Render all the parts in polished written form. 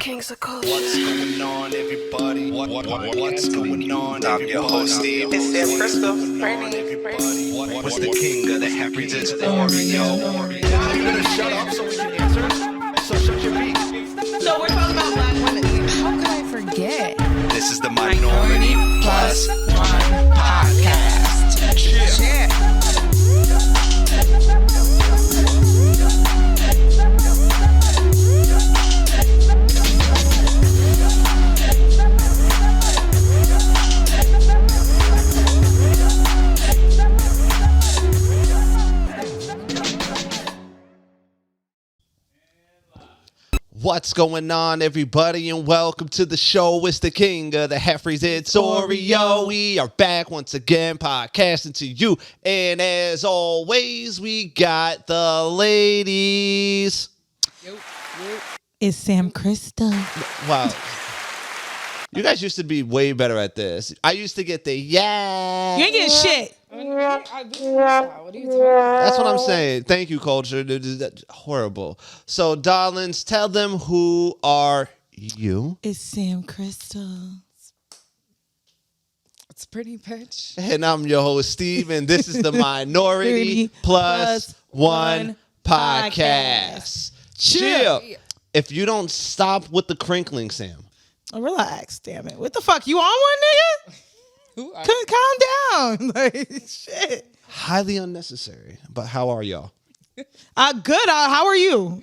Kings of Culture. What's going on, everybody? What's going on, everybody? I'm your host, Steve. It's Sam Crystal. What's the king of the happy to Oreo? You gonna shut up so we can answer? So shut your beak. So we're talking about black women. How could I forget? This is the Minority Plus One Podcast. Yeah. What's going on, everybody, and welcome to the show. It's the king of the Heffries. It's Oreo. We are back once again, podcasting to you. And as always, we got the ladies. It's Sam Crystal. Wow. You guys used to be way better at this. I used to get the yeah. You ain't getting shit. What are you talking about? That's what I'm saying. Thank you, culture. That's horrible. So, darlings, tell them who are you. It's Sam Crystal. It's pretty bitch. And I'm your host, Steve, and this is the Minority Plus One Podcast. Chill. If you don't stop with the crinkling, Sam. Oh, relax, damn it. What the fuck? You on one, nigga? Calm down. Like, shit. Highly unnecessary. But how are y'all? Good. How are you?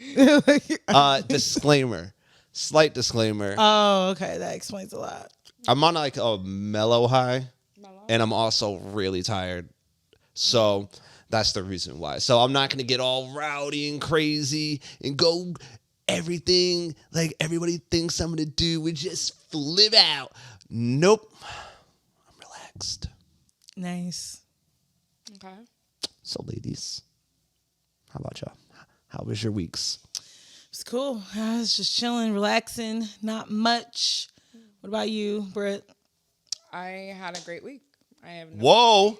Disclaimer. Slight disclaimer. Oh, okay. That explains a lot. I'm on like a mellow high. And I'm also really tired. So that's the reason why. So I'm not going to get all rowdy and crazy and go everything like everybody thinks I'm going to do. We just flip out. Nope. I'm relaxed. Nice. Okay. So ladies, how about y'all? How was your weeks? It's cool. I was just chilling, relaxing. Not much. What about you, Britt? I had a great week. I have no Whoa.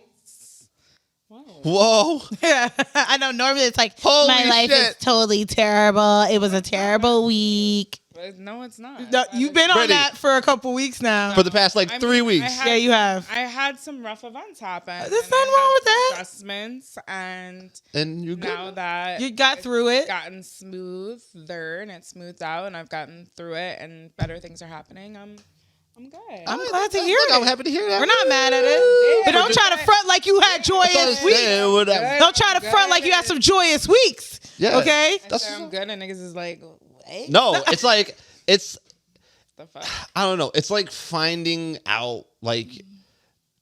Whoa. Yeah, I know. Normally it's like, Holy my life shit. is totally terrible. It was a terrible week. No, it's not. No, you've been on Ready. that for a couple weeks now. For the past like 3 weeks. Yeah, you have. I had some rough events happen. There's and nothing I wrong had with that. some adjustments, And you good? now that You got through it. gotten smoother and it's smoothed out, and I've gotten through it, and better things are happening. I'm good. I'm glad to hear Look, it. I'm happy to hear that. We're not mad at it. But Yeah, don't try to front like you had joyous weeks. Yeah, whatever. Don't try to front like you had some joyous weeks. Yeah. Okay? I say I'm good, and niggas is like, what? No, it's like, it's, The fuck? I don't know. It's like finding out like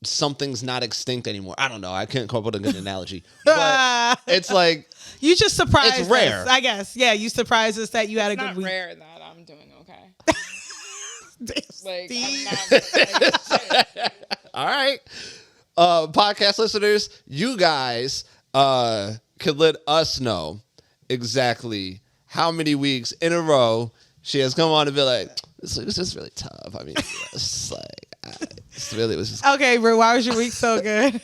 something's not extinct anymore. I don't know. I can't come up with a good analogy. But it's like, You just surprised It's rare. us, I guess. Yeah, you surprised us that you had a It's good not week. rare that I'm doing okay. Damn, Like, Steve. I'm not. Like, all right. Podcast listeners, you guys could let us know exactly how many weeks in a row she has come on and be like, this was just really tough. I mean, it's just like, it was just. Okay, bro, why was your week so good?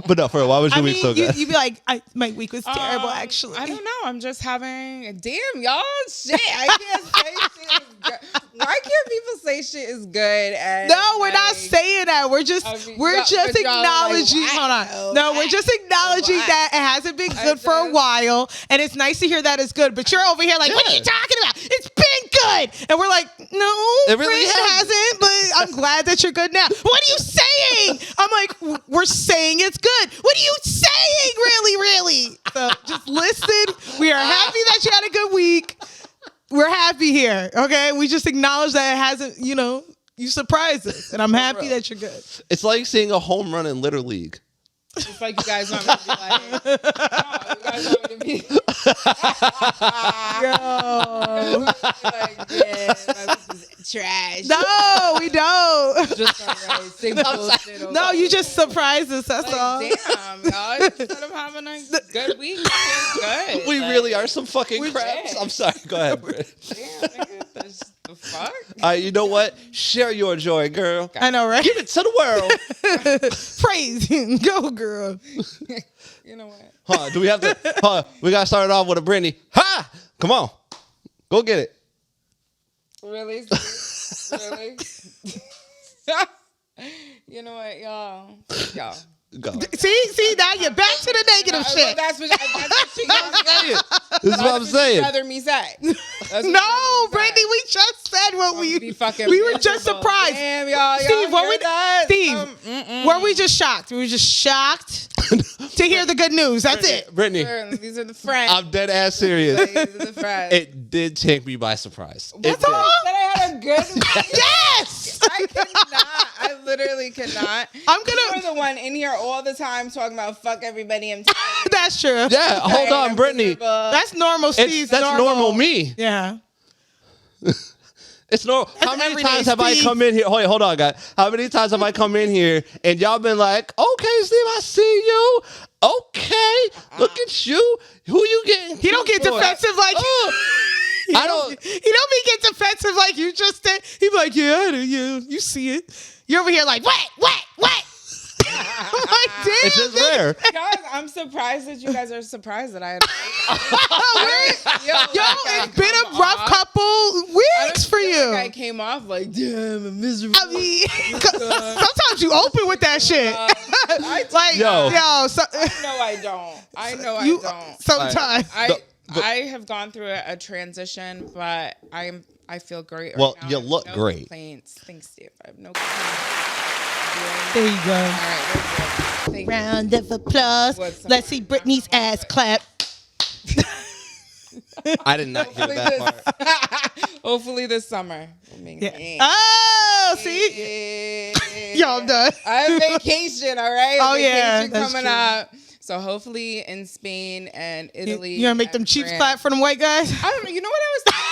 But no, for real, why was your I week mean, so good? you'd be like, my week was terrible, actually. I don't know. I'm just having. Damn, y'all. Shit. I can't say shit is good. Why can't people say shit is good? And No, we're not like, saying that. We're just I mean, we're y'all- just but y'all are like, acknowledging. why? Hold on. No, we're just acknowledging Why? that it hasn't been good for a just- while, and it's nice to hear that it's good. But you're over here like, what are Yeah. you talking about? It's been good, and we're like, no, It really Britt hasn't. But I'm glad that you're good now. What are you saying? I'm like, we're saying it's good. What are you saying? Really? So just listen. We are happy that you had a good week. We're happy here, okay? We just acknowledge that it hasn't, you surprised us, and I'm happy that you're good. It's like seeing a home run in Little League. It's like you guys want me to be like. No, you guys want me to be. Yo. Like, yeah, that's trash. No, we don't. Just alright. Same bullshit. No, you just surprised us, that's all. Damn, y'all. Instead of having a good week, it's good. We Like, really are some fucking we crabs. did. I'm sorry. Go ahead, Britt. Damn, nigga, that's the fuck. You know what? Share your joy, girl. I know, right? Give it to the world. Praise him. Go, girl. You know what? Do we have to? We got to start it off with a Brittany. Ha! Come on. Go get it. Really? Really? You know what, y'all? Go. See, now you're back to the negative shit. That's what she This is what I'm saying. rather me say. No, Brittany, we just said what we were just surprised. Damn, y'all. Steve, were we that? Steve, were we just shocked? We were just shocked to hear the good news. That's it. Brittany, These are the friends. I'm dead ass serious. These are the friends. It did take me by surprise. It That's did. all. That I had a good week. Yes. I cannot. I literally cannot. You're the one in here all the time talking about fuck everybody. I'm tired. That's true. Yeah, hold on, Brittany. That's normal, Steve. That's normal me. Yeah. It's normal. How many everyday times have I Steve. come in here? Hold on, guys. How many times have I come in here and y'all been like, okay, Steve, I see you. Okay, look at you. Who you getting? He don't get for? defensive like I don't. He don't be get defensive like you just did. He be like, yeah, I do, yeah, you see it. You're over here like, what? I'm like, damn. It's just rare. Guys, I'm surprised that you guys are surprised that I had. Yo, it's been a rough couple weeks for you. I came off like, damn, I'm miserable. I mean, sometimes you open with that shit. Like, Yo. so, No, I don't. I know I you, don't. sometimes. I have gone through a transition, but I feel great. Well, right now. you I have look no great. Complaints. Thanks, Steve. I have no complaints. There you go. All right, we're good. Thank you. Round of applause. What's Let's see Brittany's ass clap. I did not hear that part. Hopefully this summer. Yeah. Oh, see? Y'all done. I have vacation, all right? Oh, yeah, Vacation that's coming true. up. So hopefully in Spain and Italy. You gonna make them and cheeks France. clap for them white guys? I don't know. You know what I was thinking?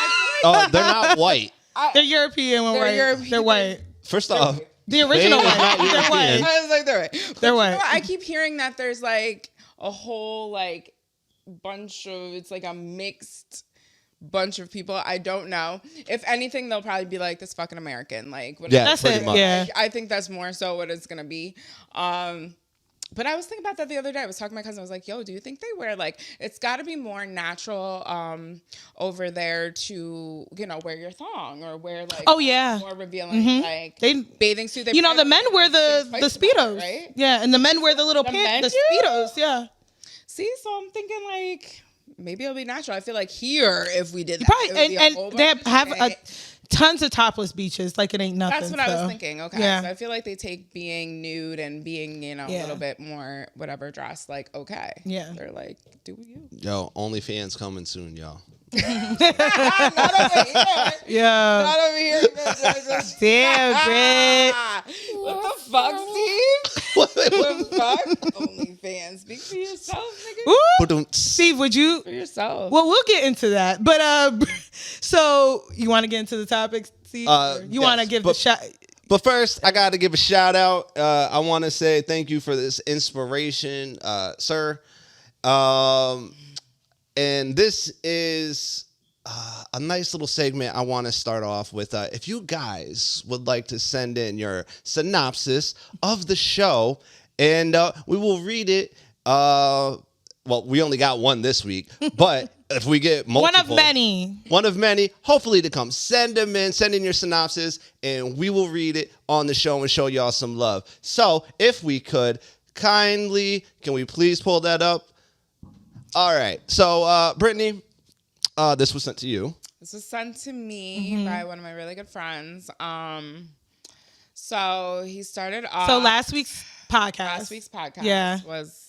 Oh, they're not white. They're European when They're white. European. They're white. First off, The original They are not white. They're European. white. I was like, they're right. But They're you white. know what? I keep hearing that there's like a whole like bunch of, it's like a mixed bunch of people. I don't know. If anything, they'll probably be like this fucking American. Like, whatever. Yeah, That's pretty it. much. Yeah. I think that's more so what it's gonna be. But I was thinking about that the other day. I was talking to my cousin. I was like, yo, do you think they wear like, it's got to be more natural over there to, you know, wear your thong or wear like, Oh, yeah. more revealing like They- bathing suit. They You know, the probably men wear think the twice about it, Speedos. right? Yeah, and the men wear the little The pants, the men do? Speedos, yeah. See, so I'm thinking like, maybe it'll be natural. I feel like here, if we did that, Probably, it would be a whole and they bunch have of tons of topless beaches. Like, it ain't nothing. That's what I was so. thinking. Okay. Yeah. So I feel like they take being nude and being, you know, a Yeah. little bit more whatever dressed, like, okay. Yeah. They're like, do you? yo, OnlyFans coming soon, y'all. Not over here. Yeah. Not over here. Damn, Britt. What the fuck, Steve? What the fuck? OnlyFans. Speak for yourself, nigga. Woo! Ba-dum-ts. Steve, would you? For yourself. Well, we'll get into that. But so you want to get into the topics, Steve? Or you want to yes, give but- the shot? But first, I got to give a shout out. I want to say thank you for this inspiration, sir. And this is a nice little segment I want to start off with. If you guys would like to send in your synopsis of the show, and we will read it. Well, we only got one this week, but if we get multiple. One of many, hopefully to come. Send them in, send in your synopsis, and we will read it on the show and show y'all some love. So, if we could, kindly, can we please pull that up? All right. So, Brittany, this was sent to you. This was sent to me by one of my really good friends. So he started off. So last week's podcast. Yeah. was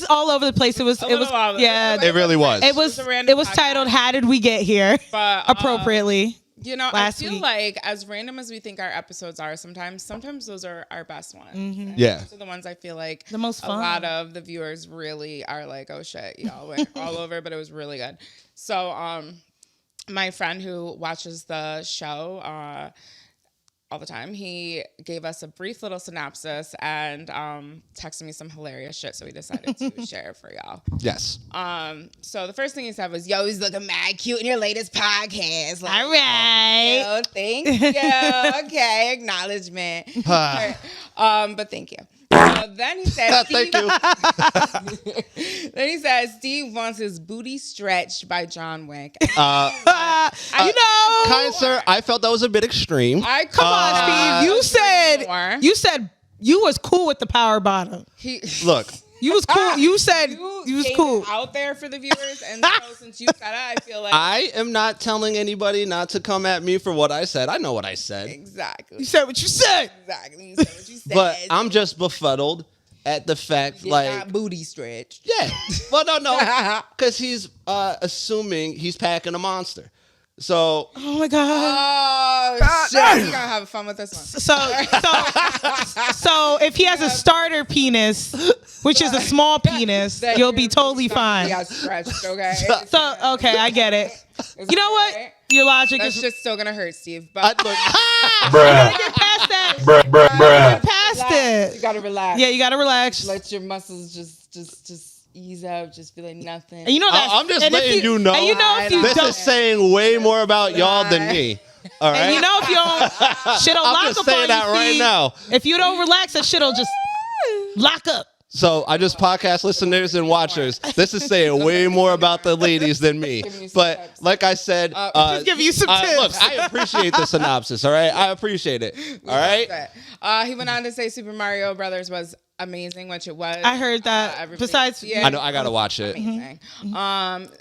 all over the place. It was It really was. It was It's a random podcast. titled "How Did We Get Here?" But, appropriately. You know, last I feel week. like as random as we think our episodes are, sometimes those are our best ones. And Yeah. those are the ones I feel like The most a fun. lot of the viewers really are like, oh shit, y'all went all over, but it was really good. So, my friend who watches the show, all the time, he gave us a brief little synopsis and texted me some hilarious shit, so we decided to share it for y'all. Yes. So the first thing he said was, yo, he's looking mad cute in your latest podcast. Like, All right. oh, thank you. Okay, acknowledgement. All right. But thank you. Then he said, Thank you. then he says, Steve wants his booty stretched by John Wick. You know, Kind sir, I felt that was a bit extreme. come on, Steve. You said you was cool with the power bottom. Look, You was cool. You said you was gave cool. it out there for the viewers, and so since you said it, I feel like I am not telling anybody not to come at me for what I said. I know what I said. exactly. You said what you said. Exactly. You said what you said. But I'm just befuddled at the fact, Get like, that booty stretch. yeah. Well, no, because he's assuming he's packing a monster. So Oh my god. Oh shit! We're gonna have fun with this one. So if he has a starter penis, which is a small penis, Then you'll be your totally body's gonna fine. be stretched, okay? So okay, I get it. You know what? Okay? Your logic That's is just still gonna hurt, Steve. I, But look, get past that. Get past relax. You it. gotta relax. Yeah, you gotta relax. Let your muscles just ease up. Just be like nothing. And you know that. I'm just and if letting you know. And you know if you this don't. is saying way more about y'all than me. All right. And you know if you don't, shit'll I'm lock just up saying on that you, right Steve. now. If you don't relax, that shit'll just lock up. So I just podcast listeners and watchers. This is saying way more about the ladies than me. Giving you some But tips. like I said, Just give you some tips. Look, I appreciate the synopsis. All right, I appreciate it. All right. He went on to say Super Mario Brothers was amazing, which it was. I heard that. Everybody- Besides, yeah, I know I gotta watch it. amazing.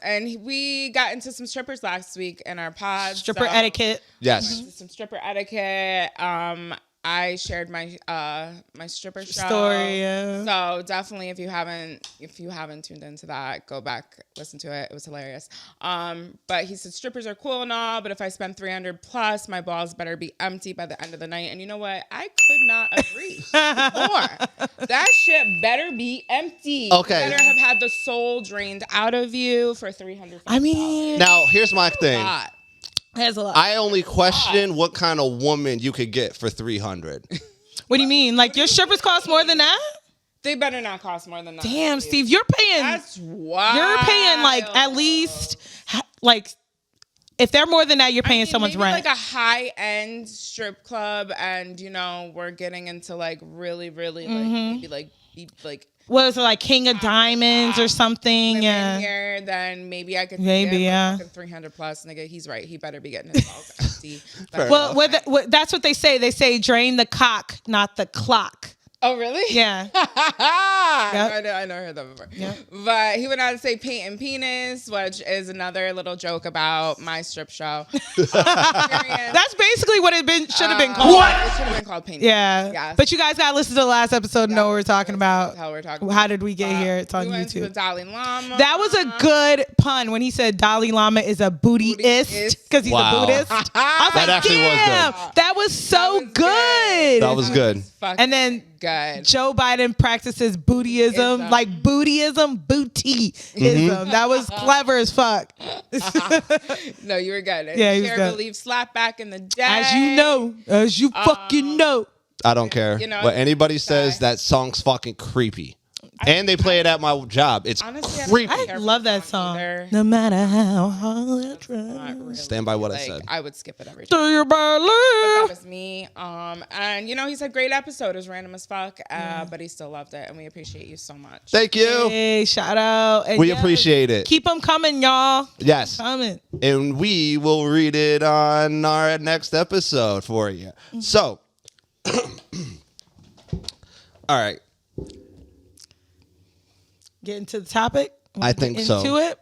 And we got into some strippers last week in our pod. stripper so- etiquette. Yes. Some stripper etiquette. I shared my my stripper show Story, yeah. So definitely, if you haven't tuned into that, go back, listen to it. It was hilarious. But he said strippers are cool and all, but if I spend $300 plus, my balls better be empty by the end of the night. And you know what? I could not agree more. That shit better be empty. Okay. You better have had the soul drained out of you for $300. I mean, Now here's my thing. there's a lot. I only question what kind of woman you could get for 300. What do you mean? Like your strippers cost more than that? They better not cost more than that. Damn, Steve, you're paying. That's wild. You're paying like at least like if they're more than that, you're paying someone's maybe rent. like a high end strip club, and we're getting into like really, really like maybe like What is it, like King of Diamonds or something? women Yeah. here. Then maybe I could Maybe, give yeah. 300 plus. Nigga, he's right. He better be getting his balls empty. Well, that's what they say. They say drain the cock, not the clock. Oh, really? Yeah. I know I heard that before. Yep. But he went on to say paint and penis, which is another little joke about my strip show. Experience. That's basically what it should have been called. It should have been called paint. Yeah. Yes. But you guys got to listen to the last episode and know what we're talking about. How we're talking. How did we get here? It's on we went to the YouTube. Dalai Lama. That was a good pun when he said Dalai Lama is a bootyist because he's Wow. a Buddhist. I was That like, actually was damn, good. that was so good. That was good. And then good. Joe Biden practices bootyism, Ism. like bootyism, bootyism. That was clever as fuck. No, you were good. Yeah, he was Share good. Believe slap back in the day. As you fucking know. I don't care You know, what anybody says. guy. That song's fucking creepy, and they play it at my job. It's Honestly, creepy. I love that song. either. No matter how hard I try. Not really. Stand by what I Like, said. I would skip it every time. Do you That believe? was me. And he said great episode. It was random as fuck, but he still loved it, and we appreciate you so much. Thank you. Hey, shout out. And We yes, appreciate it. Keep them coming, y'all. Yes. Coming. And we will read it on our next episode for you. So, all right. Get into the topic. I think Get so. Into it.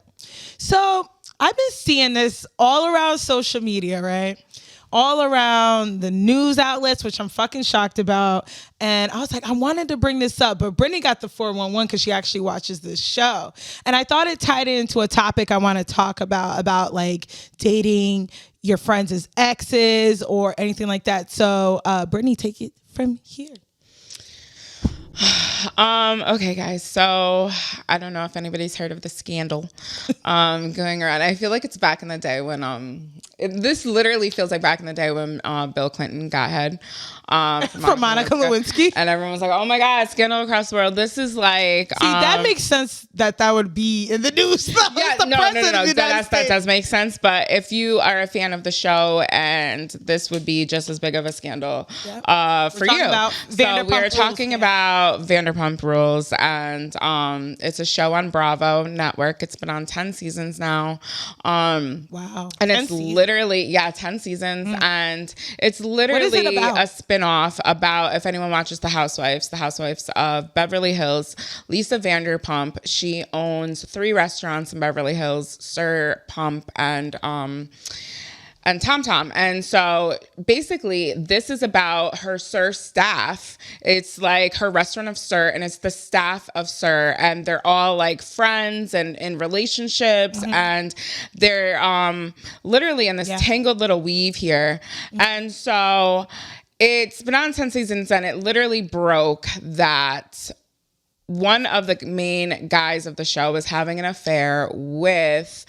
So I've been seeing this all around social media, right? All around the news outlets, which I'm fucking shocked about. And I was like, I wanted to bring this up, but Brittany got the 411 because she actually watches this show. And I thought it tied into a topic I want to talk about like dating your friends as exes or anything like that. So Brittany, take it from here. Okay, guys. So I don't know if anybody's heard of the scandal going around. I feel like it's back in the day when This literally feels like back in the day when Bill Clinton got head From Monica Lewinsky. and everyone was like, "Oh my God, scandal across the world." This is like, See, that makes sense that would be in the news. yeah, no, that does make sense. But if you are a fan of the show, and this would be just as big of a scandal for you. So we are talking about Vanderpump Rules, and it's a show on Bravo Network. It's been on 10 seasons now. Wow. And it's literally 10 seasons, and it's literally a spin-off about, if anyone watches The Housewives of Beverly Hills. Lisa Vanderpump, she owns 3 restaurants in Beverly Hills, Sir Pump and Tom Tom. And so basically this is about her Sir staff. It's like her restaurant of Sir, and it's the staff of Sir, and they're all like friends and in relationships, and they're literally in this tangled little weave here. And so it's been on 10 seasons, and it literally broke that one of the main guys of the show was having an affair with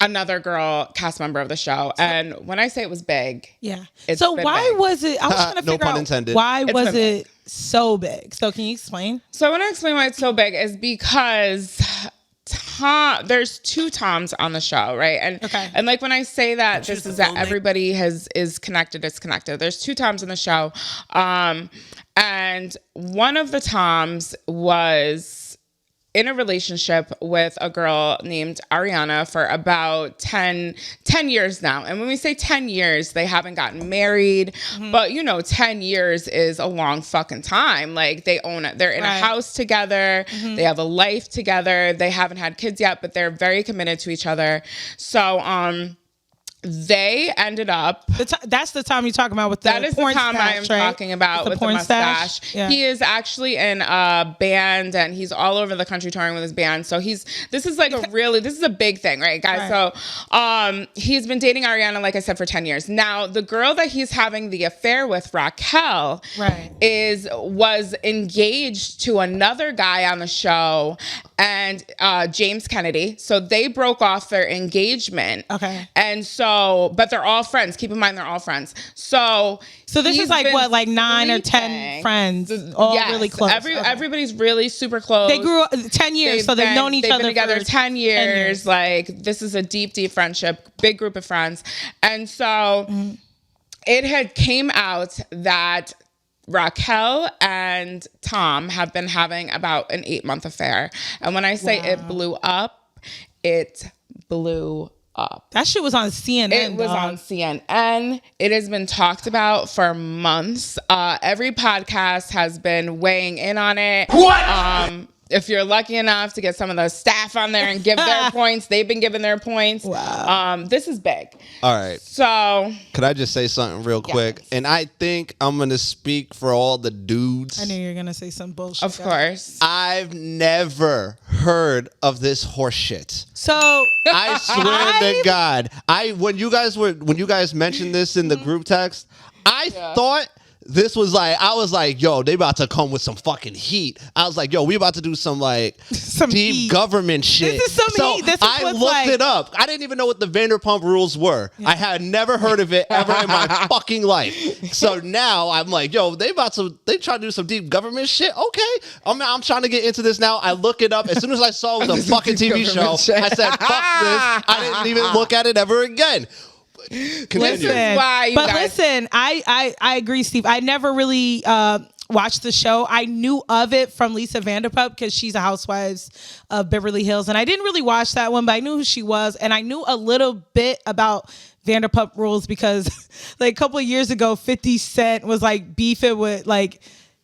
another girl cast member of the show. And when I say it was big, so why was it, I was trying to no figure pun out intended. why was it so big? So can you explain? So I want to explain why it's so big is because there's 2 Toms on the show, right? And like when I say that this is that everybody is connected, it's connected. There's 2 Toms in the show. And one of the Toms was in a relationship with a girl named Ariana for about 10 years now. And when we say 10 years, they haven't gotten married, but 10 years is a long fucking time. Like they own it. They're in a house together. They have a life together. They haven't had kids yet, but they're very committed to each other. So, they ended up. That's the Tom you're talking about with the porn stash. That is the Tom I am talking about with the mustache. Yeah. He is actually in a band, and he's all over the country touring with his band. So this is a big thing, right, guys? Right. So he's been dating Ariana, like I said, for 10 years. Now, the girl that he's having the affair with, Raquel, was engaged to another guy on the show, and James Kennedy. So they broke off their engagement. Okay. And so, but they're all friends. Keep in mind, they're all friends. So this is like what, like 9 or 10 friends, all really close. Everybody's really super close. They grew up 10 years, so they've known each other. They've been together 10 years. Like this is a deep, deep friendship, big group of friends. And so it had came out that Raquel and Tom have been having about an 8-month affair. And when I say it blew up, it blew up. That shit was on CNN. It was on CNN. It has been talked about for months. Every podcast has been weighing in on it. What? If you're lucky enough to get some of the staff on there and give their points, they've been giving their points. Wow. This is big. All right. So, could I just say something real quick? And I think I'm going to speak for all the dudes. I knew you were going to say some bullshit. Of course. I've never heard of this horse shit. So I swear to God, when you guys mentioned this in the group text, I thought this was like, I was like, yo, they about to come with some fucking heat. I was like, yo, we about to do some like deep heat. Government shit. This is some heat. This is I looked it up. I didn't even know what the Vanderpump Rules were. Yeah. I had never heard of it ever in my fucking life. So now I'm like, yo, they try to do some deep government shit. Okay, I'm trying to get into this now. I look it up. As soon as I saw the fucking TV show, I said, fuck this. I didn't even look at it ever again. Listen, I agree, Steve. I never really watched the show. I knew of it from Lisa Vanderpump because she's a Housewives of Beverly Hills, and I didn't really watch that one, but I knew who she was, and I knew a little bit about Vanderpump Rules because like a couple of years ago, 50 Cent was like beefing with like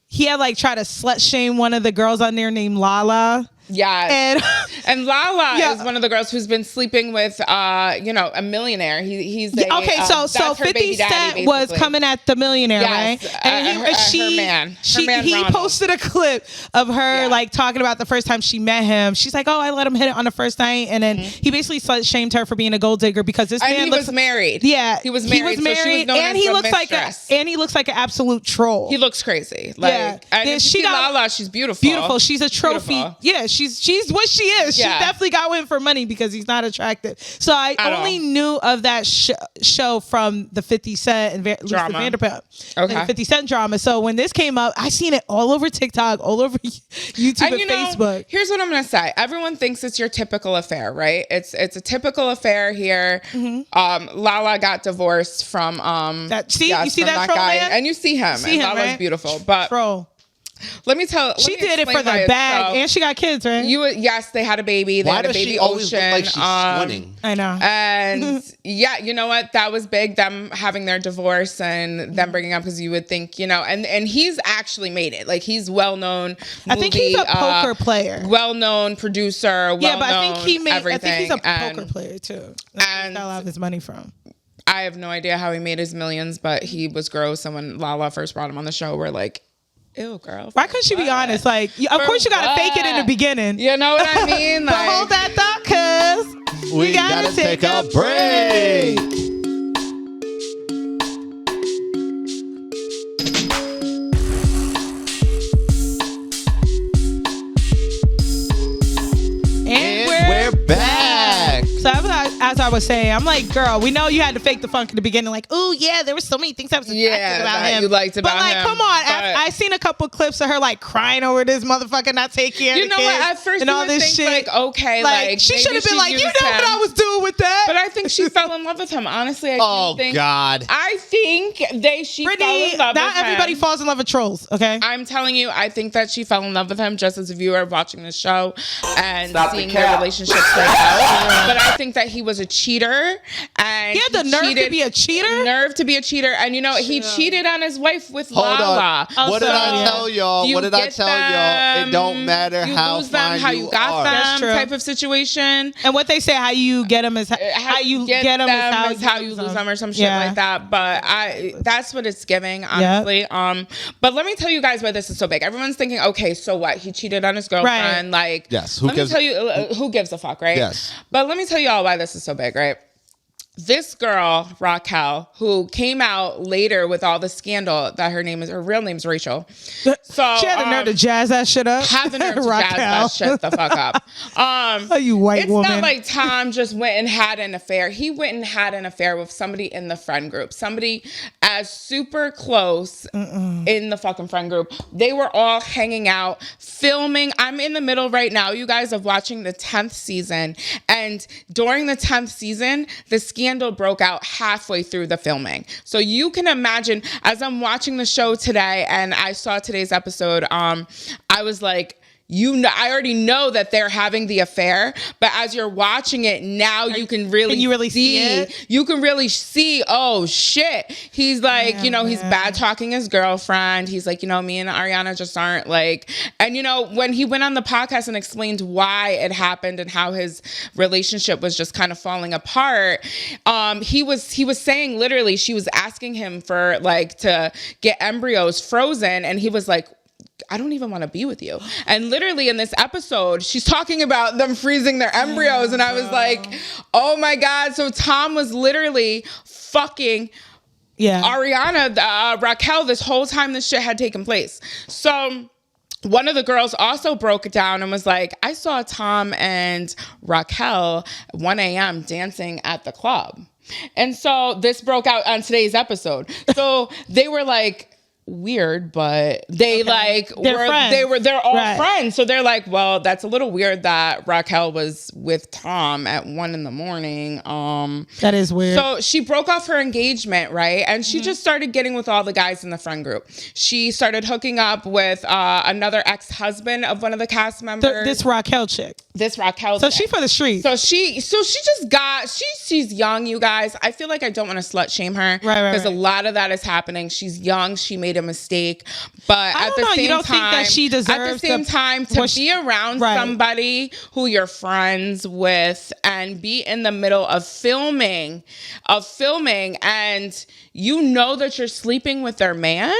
he had like tried to slut shame one of the girls on there named Lala. Yeah, and Lala is one of the girls who's been sleeping with, a millionaire. He's so 50 Cent was coming at the millionaire, right? And her man he posted a clip of her like talking about the first time she met him. She's like, "Oh, I let him hit it on the first night," and then he basically shamed her for being a gold digger because this man was married. Yeah, he was married, so she was known and as he the looks mistress. like he looks like an absolute troll. He looks crazy. Like, and if you see Lala, she's beautiful. Beautiful. She's a trophy. Beautiful. Yeah, she's what she is. Yeah. She definitely got with him for money because he's not attractive. So I only knew of that show from the 50 Cent and Luther Vanderpump. Okay. The 50 Cent drama. So when this came up, I seen it all over TikTok, all over YouTube and Facebook. Here's what I'm gonna say. Everyone thinks it's your typical affair, right? It's a typical affair here. Lala got divorced from you see that troll guy, man? and you see him. And Lala's right? beautiful, but Troll. let me She did it for the bag, and she got kids, right? Yes, they had a baby. They Why had a does baby she always Ocean. look like she's squinting? I know. And yeah, you know what? That was big. Them having their divorce and them breaking up because you would think, and he's actually made it. Like he's well known. I think he's a poker player. Well known producer. Yeah, but I think everything. I think he's a poker player too. That's where he got a lot of his money from. I have no idea how he made his millions, but he was gross. And when Lala first brought him on the show, we're like, ew, girl. Why couldn't she be honest? Like, of course you gotta fake it in the beginning. You know what I mean? But hold that thought, cuz We gotta take a break. And We're back. So as I was saying, I'm like, girl, we know you had to fake the funk in the beginning. Like, oh yeah, there were so many things I was attracted about that him. you liked about but like, him. come on, But I seen a couple clips of her like crying over this motherfucker not taking care of you the know kids what? At first, and you all would this think shit. like, okay, like she maybe should have been like, you know used what him. I was doing with that. But I think she fell in love with him. Honestly, Oh God. I think she fell Brittany, in love not with him. everybody falls in love with trolls. Okay. I'm telling you, I think that she fell in love with him just as a viewer watching the show and seeing their relationship play out. But I think that he was a cheater, and He had the nerve to be a cheater? Nerve to be a cheater, and he cheated on his wife with Hold Lala. on. What did I tell y'all? You What did I get tell y'all? It don't matter you how lose them, fine how you you got are. them, That's true. type of situation. And what they say, how you get them is how you get them is how you lose them, or some shit like that. But that's what it's giving, honestly. Yep. But let me tell you guys why this is so big. Everyone's thinking, okay, so what? He cheated on his girlfriend. Right. Like, Yes. Let me tell you, who gives a fuck, right? Yes. But let me tell you all why this is so big, right? This girl, Raquel, who came out later with all the scandal that her real name is Rachel. So she had the nerve to jazz that shit up. Have the nerve to jazz that shit the fuck up. Oh, you white woman. It's not like Tom just went and had an affair. He went and had an affair with somebody in the friend group. Somebody as super close in the fucking friend group. They were all hanging out, filming. I'm in the middle right now, you guys, of watching the 10th season. And during the 10th season, the scandal broke out halfway through the filming. So you can imagine, as I'm watching the show today and I saw today's episode, I was like, I already know that they're having the affair, but as you're watching it now, you can really see it. You can really see, oh shit. He's like, he's bad talking his girlfriend. He's like, me and Ariana just aren't like, and when he went on the podcast and explained why it happened and how his relationship was just kind of falling apart, he was saying literally, she was asking him for like to get embryos frozen, and he was like, I don't even want to be with you. And literally in this episode, she's talking about them freezing their embryos. And I was like, oh my God. So Tom was literally fucking Ariana, Raquel, this whole time this shit had taken place. So one of the girls also broke it down and was like, I saw Tom and Raquel 1 a.m. dancing at the club. And so this broke out on today's episode. So they were like, weird, but they're all friends. So they're like, well, that's a little weird that Raquel was with Tom at 1 a.m. That is weird. So she broke off her engagement, right? And she just started getting with all the guys in the friend group. She started hooking up with another ex-husband of one of the cast members. This Raquel chick. So she for the streets. So she just got, she's young, you guys. I feel like I don't want to slut shame her. Right. Because a lot of that is happening. She's young. She made a mistake. But at the same time, think that she deserves at the same time, to be around somebody who you're friends with and be in the middle of filming and you know that you're sleeping with their man,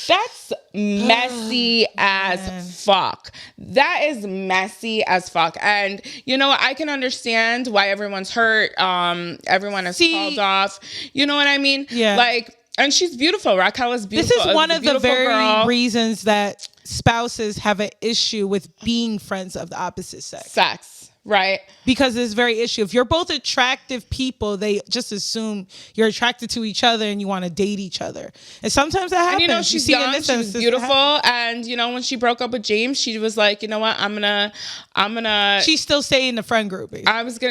that's messy as fuck. That is messy as fuck. And you know what? I can understand why everyone's hurt. Everyone is called off. You know what I mean? Yeah. Like, and she's beautiful. Raquel is beautiful. This is one of the very reasons that spouses have an issue with being friends of the opposite sex. Right. Because it's very issue. If you're both attractive people, they just assume you're attracted to each other and you want to date each other. And sometimes that happens. And she's young, she was beautiful. And when she broke up with James, she was like, you know what, I'm gonna She's still staying in the friend group.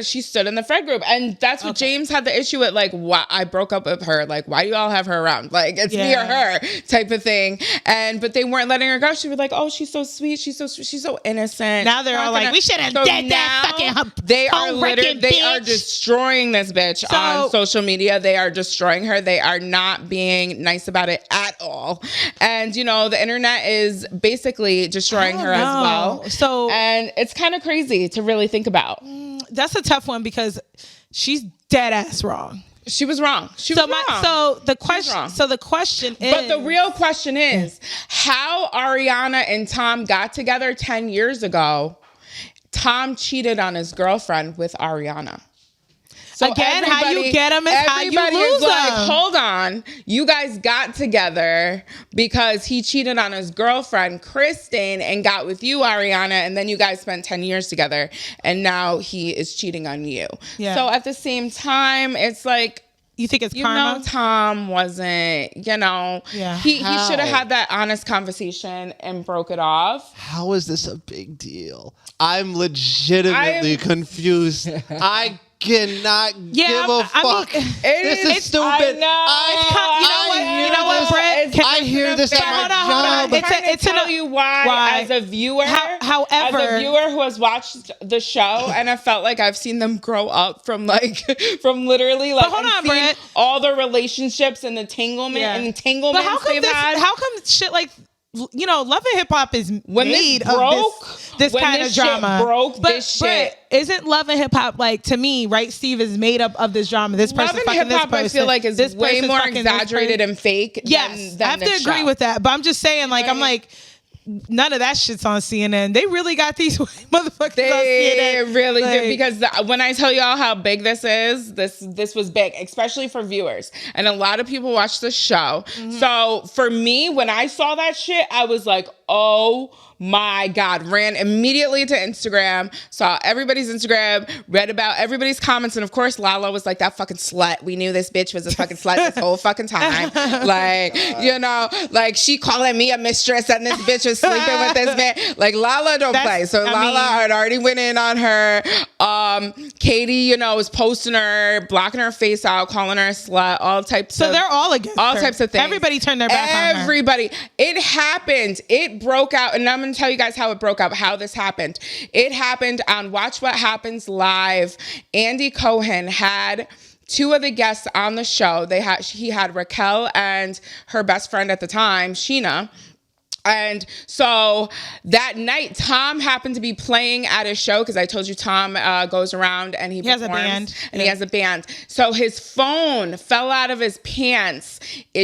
She stood in the friend group. And that's what James had the issue with, like, why I broke up with her. Like, why do you all have her around? Like, it's me or her type of thing. But they weren't letting her go. She was like, oh, she's so sweet. She's so innocent. Now they're all like, we should have did that. They are destroying this bitch on social media. They are destroying her. They are not being nice about it at all. And the internet is basically destroying her as well. And it's kind of crazy to really think about. That's a tough one because she's dead ass wrong. She was wrong. The question is, but the real question is how Ariana and Tom got together 10 years ago. Tom cheated on his girlfriend with Ariana. So again, how you get him is how you lose him. Hold on. You guys got together because he cheated on his girlfriend, Kristen, and got with you, Ariana, and then you guys spent 10 years together, and now he is cheating on you. Yeah. So at the same time, it's like, you think it's karma? Tom wasn't, he should have had that honest conversation and broke it off. How is this a big deal? I'm legitimately confused. I cannot give a fuck. This is stupid. I know. You know what, Britt? I hear this at my job. It's to tell you why, as a viewer, however, as a viewer who has watched the show, and I felt like I've seen them grow up from literally Britt, all the relationships and entanglements they've had. How come shit like Love and Hip Hop is made of this kind of drama. But isn't Love and Hip Hop, like, to me, right, Steve, is made up of this drama? This person fucking this person. I feel like is way more exaggerated and fake. Yes, I have to agree with that. But I'm just saying, like, I'm like, none of that shit's on CNN. They really got these motherfuckers on CNN. They really did, because when I tell y'all how big this is, this was big, especially for viewers. And a lot of people watch the show. Mm-hmm. So for me, when I saw that shit, I was like, oh my God, ran immediately to Instagram, saw everybody's Instagram, read about everybody's comments. And of course, Lala was like, that fucking slut. We knew this bitch was a fucking slut this whole fucking time. Like, she calling me a mistress and this bitch was sleeping with this man. Like, Lala don't play. So Lala had already went in on her. Katie, was posting her, blocking her face out, calling her a slut, all types of. So they're all against all her. types of things. Everybody turned their back on her. Everybody. It happened. It broke out. And I'm going to tell you guys how it broke out, how this happened. It happened on Watch What Happens Live. Andy Cohen had two of the guests on the show. He had Raquel and her best friend at the time, Sheena. And so that night, Tom happened to be playing at a show, because I told you Tom goes around and he performs, has a band. And he has a band. So his phone fell out of his pants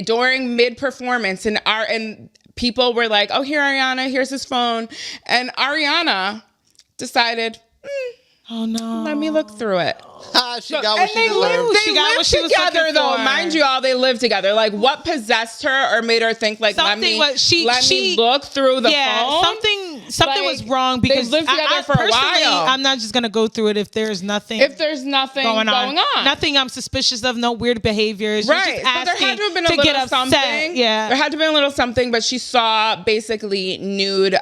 during mid-performance, and people were like, oh, here, Ariana, here's his phone. And Ariana decided, oh no, let me look through it. She got what she deserved. They lived together, though. Mind you, all they lived together. Like, what possessed her or made her think, like, let me look through the phone? Something was wrong, because they lived together for a while. I'm not just gonna go through it if there's nothing going on. Nothing I'm suspicious of. No weird behaviors. Right. So there had to have been a little something. Yeah. There had to have been a little something, but she saw basically nude.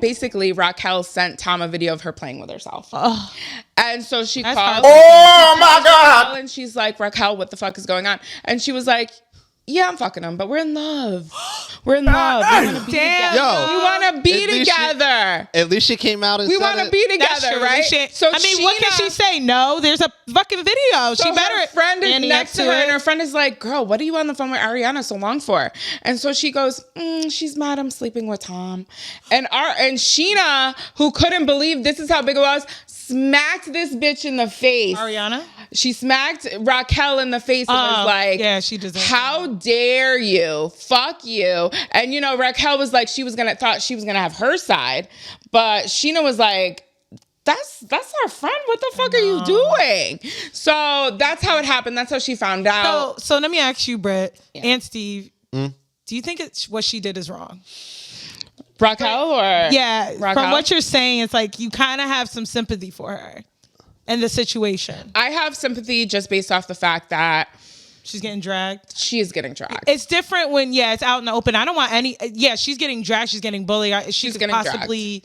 Basically, Raquel sent Tom a video of her playing with herself. Oh. And so she called. Oh my God. And she's like, Raquel, what the fuck is going on? And she was like, yeah, I'm fucking him, but we're in love. We're in love. We want to be together. We want to be together. At least she came out and we said want to be together, right? So I mean, what can she say? No, there's a fucking video. So her friend is next to her, and her friend is like, girl, what are you on the phone with Ariana so long for? And so she goes, she's mad I'm sleeping with Tom. And Sheena, who couldn't believe this is how big it was, smacked this bitch in the face. Ariana? She smacked Raquel in the face and was like, yeah, she deserves how dare you? Fuck you. And Raquel was like, thought she was gonna have her side, but Sheena was like, that's our friend. What the fuck are you doing? So that's how it happened. That's how she found out. So let me ask you, Britt and Steve, do you think what she did is wrong? Raquel or Yeah, Raquel? from what you're saying, it's like you kind of have some sympathy for her and the situation. I have sympathy just based off the fact that She's getting dragged. she is getting dragged. It's different when, it's out in the open. I don't want any. Yeah, she's getting dragged. She's getting bullied. She's getting possibly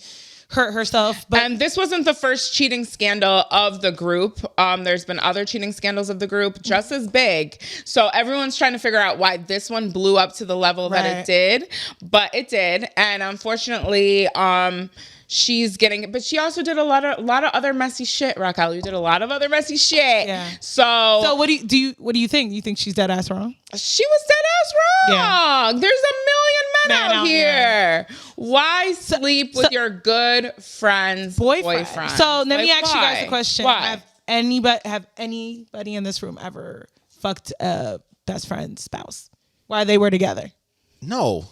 hurt herself. But And this wasn't the first cheating scandal of the group. There's been other cheating scandals of the group just as big. So everyone's trying to figure out why this one blew up to the level that it did. But it did. And unfortunately, she's getting it. But she also did a lot of other messy shit, Raquel. You did a lot of other messy shit. Yeah. So what do you think? You think she's dead ass wrong? she was dead ass wrong. Yeah. There's a million men out here. Why sleep with your good friend's boyfriend? So let me Like, ask you guys why? a question. Why? Have anybody in this room ever fucked a best friend's spouse while they were together? No.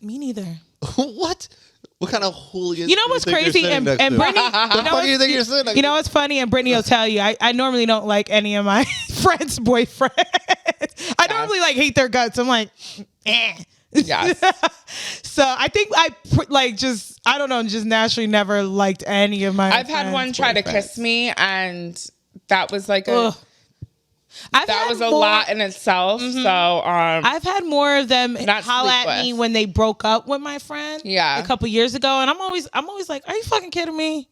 Me neither. What? What kind of hooligans? You know what's crazy? And Brittany, the fuck do you think you're sitting next you know what's funny? And Brittany will tell you, I normally don't like any of my friends' boyfriends. I normally like hate their guts. I'm like, eh. Yes. So I think I don't know, just naturally never liked any of my. I've had one try to kiss me, and that was like a lot in itself. Mm-hmm. So I've had more of them Not holler sleep at me with. when they broke up with my friend. Yeah. A couple years ago, and I'm always like, are you fucking kidding me?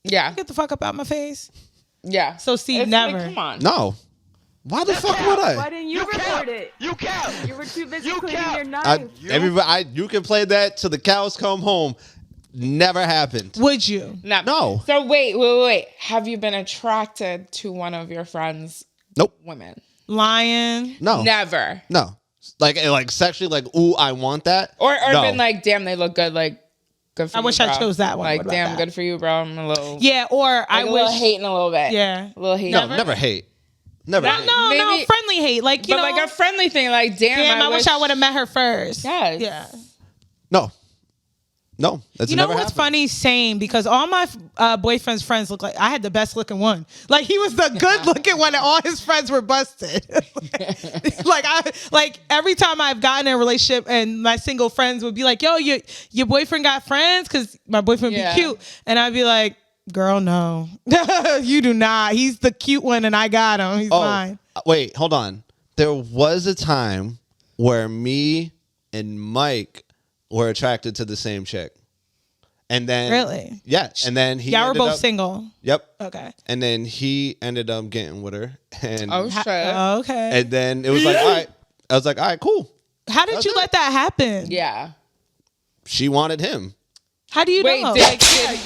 yeah, Get the fuck up out my face. yeah. So Steve, It's like, never. come on. No. Why the fuck would Why I? didn't you report it? You count. You were too busy You cleaning count. your knife. You can play that till the cows come home. Never happened. Would you? No. So wait. Have you been attracted to one of your friends' Nope. women? Lying. No. Never. No. Like sexually, like, ooh, I want that. Or no. been like, damn, they look good. Like, good for I you, wish I bro. chose that one. Like, What about damn, that? good for you, bro. I'm a little. Yeah, or Like I a wish. little hating a little bit. Yeah. A little hate. No, never hate. Never. hate. No, Maybe- friendly hate. Like, you But know, like a friendly thing. Like, damn, I wish I would have met her first. Yes. Yeah. No. That's You know never what's happened. funny? Same, because all my boyfriend's friends look like I had the best looking one. Like he was the good looking one, and all his friends were busted. like every time I've gotten in a relationship, and my single friends would be like, "Yo, your boyfriend got friends?" Because my boyfriend Yeah. be cute, and I'd be like, "Girl, no, you do not. He's the cute one, and I got him. He's mine." Wait, hold on. There was a time where me and Mike were attracted to the same chick. And then Really? Yeah. And then he Y'all were ended both up- single. Yep. Okay. And then he ended up getting with her. And Oh shit. Okay. and then it was like, all right. I was like, all right, cool. How did That's you it. let that happen? Yeah. She wanted him. How do you Wait, know?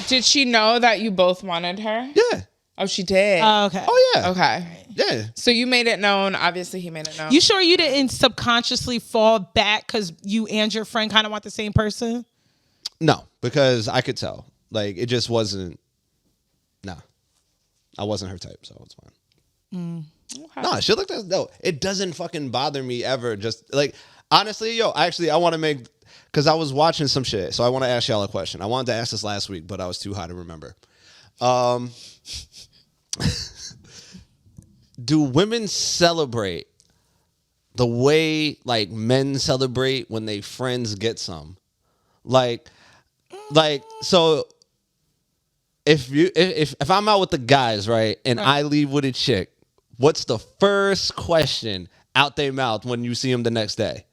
did she know that you both wanted her? Yeah. Oh, she did. Okay. Oh yeah. Okay. Yeah. So you made it known. Obviously, he made it known. You sure you didn't subconsciously fall back because you and your friend kind of want the same person? No, because I could tell. Like it just wasn't. Nah, I wasn't her type, so it's fine. Okay. No, she looked at no. It doesn't fucking bother me ever. Just like honestly, I want to make because I was watching some shit, so I want to ask y'all a question. I wanted to ask this last week, but I was too high to remember. Do women celebrate the way like men celebrate when they friends get some? Like so if I'm out with the guys, right, and I leave with a chick, what's the first question out their mouth when you see them the next day?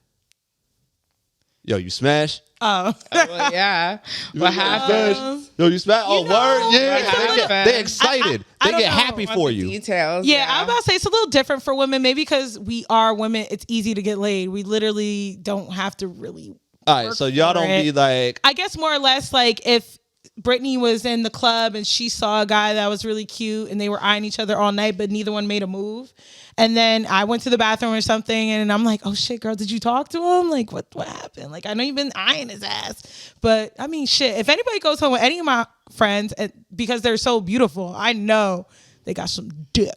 Yo, you smash? Oh. Well, yeah. What happened? Yo, you smash? Oh, word? Yeah. what They're excited. I they don't get know. happy for you. Details. Yeah, I'm about to say it's a little different for women, maybe because we are women. It's easy to get laid. We literally don't have to really. All right, so y'all don't be like, I guess more or less like if Brittany was in the club and she saw a guy that was really cute and they were eyeing each other all night, but neither one made a move. And then I went to the bathroom or something and I'm like, oh shit, girl, did you talk to him? Like, what happened? Like, I know you've been eyeing his ass. But I mean, shit, if anybody goes home with any of my friends, because they're so beautiful, I know they got some dick.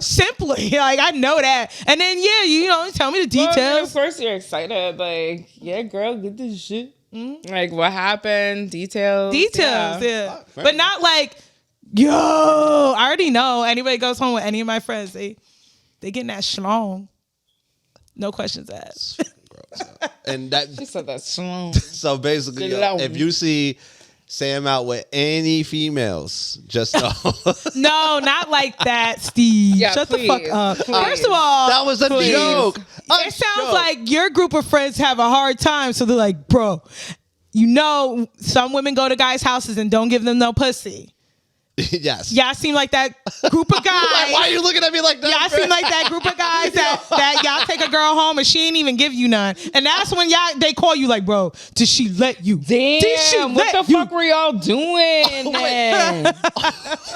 Simply, like I know that. And then you know, tell me the Well, details. of course, you're excited. Like, yeah, girl, get this shit. Like, what happened? Details. Yeah. But not like, yo, I already know anybody goes home with any of my friends, they getting that schlong. No questions asked. And that She said that slow. so basically, Slow. if you see Sam out with any females, just know No, not like that, Steve. Yeah, Shut please, the fuck up. please. First of all, that was a joke. it sounds like your group of friends have a hard time. So they're like, bro, you know, some women go to guys' houses and don't give them no pussy. Yes. Y'all seem like that group of guys. Like, why are you looking at me like that? Y'all seem like that group of guys that y'all take a girl home and she ain't even give you none. And that's when they call you like, bro, did she let you? Did she Damn, what let the you? fuck were y'all doing then?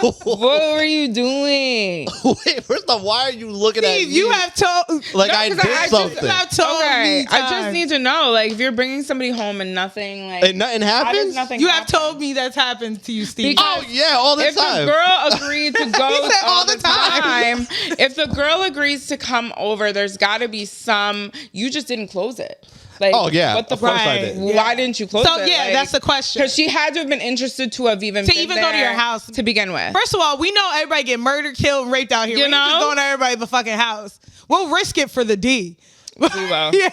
What were you doing? Wait, first off, why are you looking at Steve, me? you have told. like No, I 'cause did I just- something. You have told Okay, me I just times. need to know, like, if you're bringing somebody home and nothing, like, And nothing how does happens? nothing You have happen? told me that's happened to you, Steve. Because Oh yeah, all the if time. the girl agreed to go He said all the time, if the girl agrees to come over, there's got to be some. You just didn't close it. Like, Oh, yeah, what the of course fuck? I did. Why didn't you close So it? yeah, that's the question. Because she had to have been interested to have even been even go to your there house. to begin with. First of all, we know everybody get murdered, killed, and raped out here. You We ain't just know? going to everybody's fucking house. We'll risk it for the D. We will. Yeah,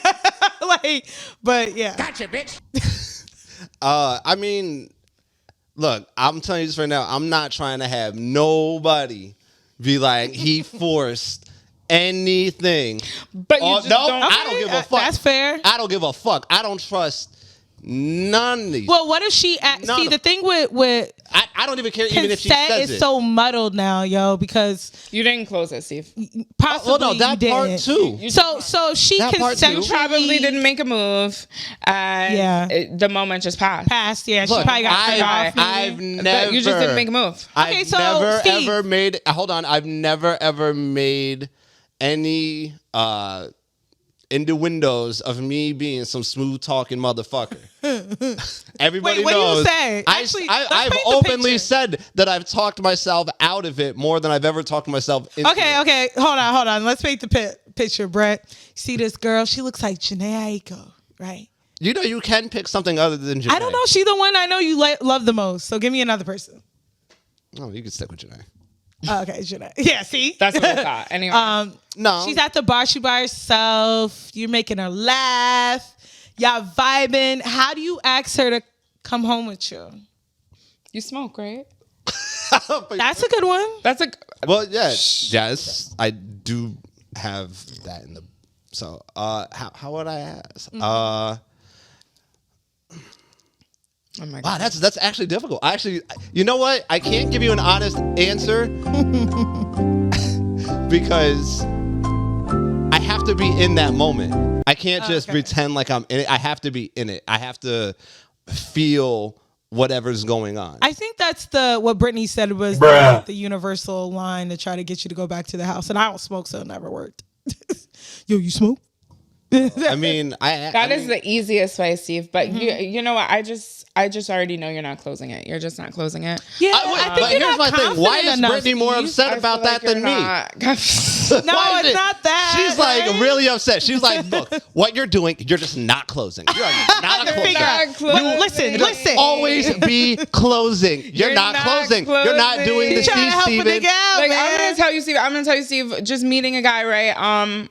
like, but yeah. Gotcha, bitch. I mean, look, I'm telling you this right now. I'm not trying to have nobody be like he forced anything. But you just no, don't. I don't give a fuck. That's fair. I don't give a fuck. I don't trust none of these. Well, what if she? None See, of- the thing with I don't even care even if she consent says is it. so muddled now, yo, because You didn't close it, Steve. possibly well, no, that you part didn't. too. So she That part too. consensually Probably didn't make a move, and Yeah. the moment just passed. passed. Yeah, she Look, probably got turned off. I've maybe. never. But you just didn't make a move. Okay, I've so, never Steve. ever made. Hold on, I've never ever made any innuendos of me being some smooth talking motherfucker. Everybody Wait, what do you knows. say? Actually, let's I've paint the openly picture. said that I've talked myself out of it more than I've ever talked myself into it. Okay. Hold on. Let's paint the picture, Brett. See this girl? She looks like Janae Aiko, right? You know you can pick something other than Janae. I don't know. She's the one I know you love the most. So give me another person. Oh, you can stick with Janae. Okay, Janae. Yeah, see? That's what I thought. Anyway, No. She's at the bar. She by herself. You're making her laugh. Y'all vibing. How do you ask her to come home with you? you smoke, right? That's a good one. That's a. Well, yeah, yes, I do have that in the. So, how would I ask? Oh my Wow, god. that's actually difficult. You know what? I can't give you an honest answer because I have to be in that moment. I can't just pretend like I'm in it. I have to be in it. I have to feel whatever's going on. I think that's what Brittany said was the universal line to try to get you to go back to the house. And I don't smoke, so it never worked. Yo, you smoke? I mean, That is the easiest way, Steve. But you know what? I just already know you're not closing it. You're just not closing it. Yeah, but you're here's not my thing. Why confident is enough, Brittany more Steve. upset I about feel like that than you're me? not- No, Why is it's not that. She's like right? really upset. She's like, look, what you're doing, you're just not closing. You're not a Figure closer. out- Not closing. But listen. Always be closing. You're not closing. You're not doing the closing. Trying to help a Steven. nigga out, Like, man. I'm gonna tell you, Steve. Just meeting a guy, right?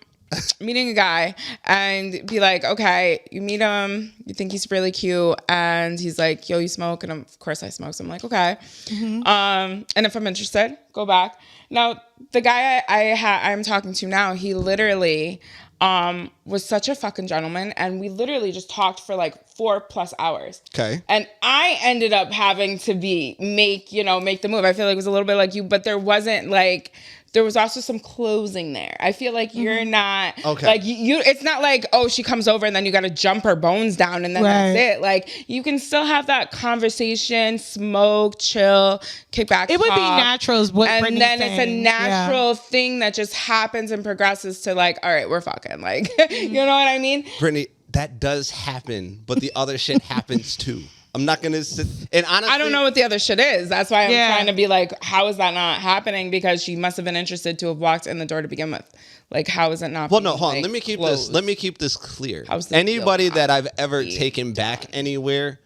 Meeting a guy and be like, okay, you meet him, you think he's really cute, and he's like, yo, you smoke, and of course I smoke, so I'm like, okay. And if I'm interested, go back. Now, the guy I'm talking to now, he literally was such a fucking gentleman, and we literally just talked for like 4+ hours. Okay. And I ended up having to make the move. I feel like it was a little bit like you, but there wasn't like, there was also some closing there. I feel like you're not Okay. like you. It's not like, oh, she comes over and then you got to jump her bones down and then Right. that's it. Like you can still have that conversation, smoke, chill, kick back. It would be talk. natural is what And Brittany's then it's a saying. natural thing that just happens and progresses to like, all right, we're fucking. Like, you know what I mean? Brittany, that does happen, but the other shit happens too. I'm not gonna sit and honestly, I don't know what the other shit is. That's why I'm Yeah. trying to be like, how is that not happening? Because she must have been interested to have walked in the door to begin with. Like, how is it not? Well, being, no, hold on. like, Let me keep closed? this. Let me keep this clear. How's the Anybody deal that I've ever not taken back done? anywhere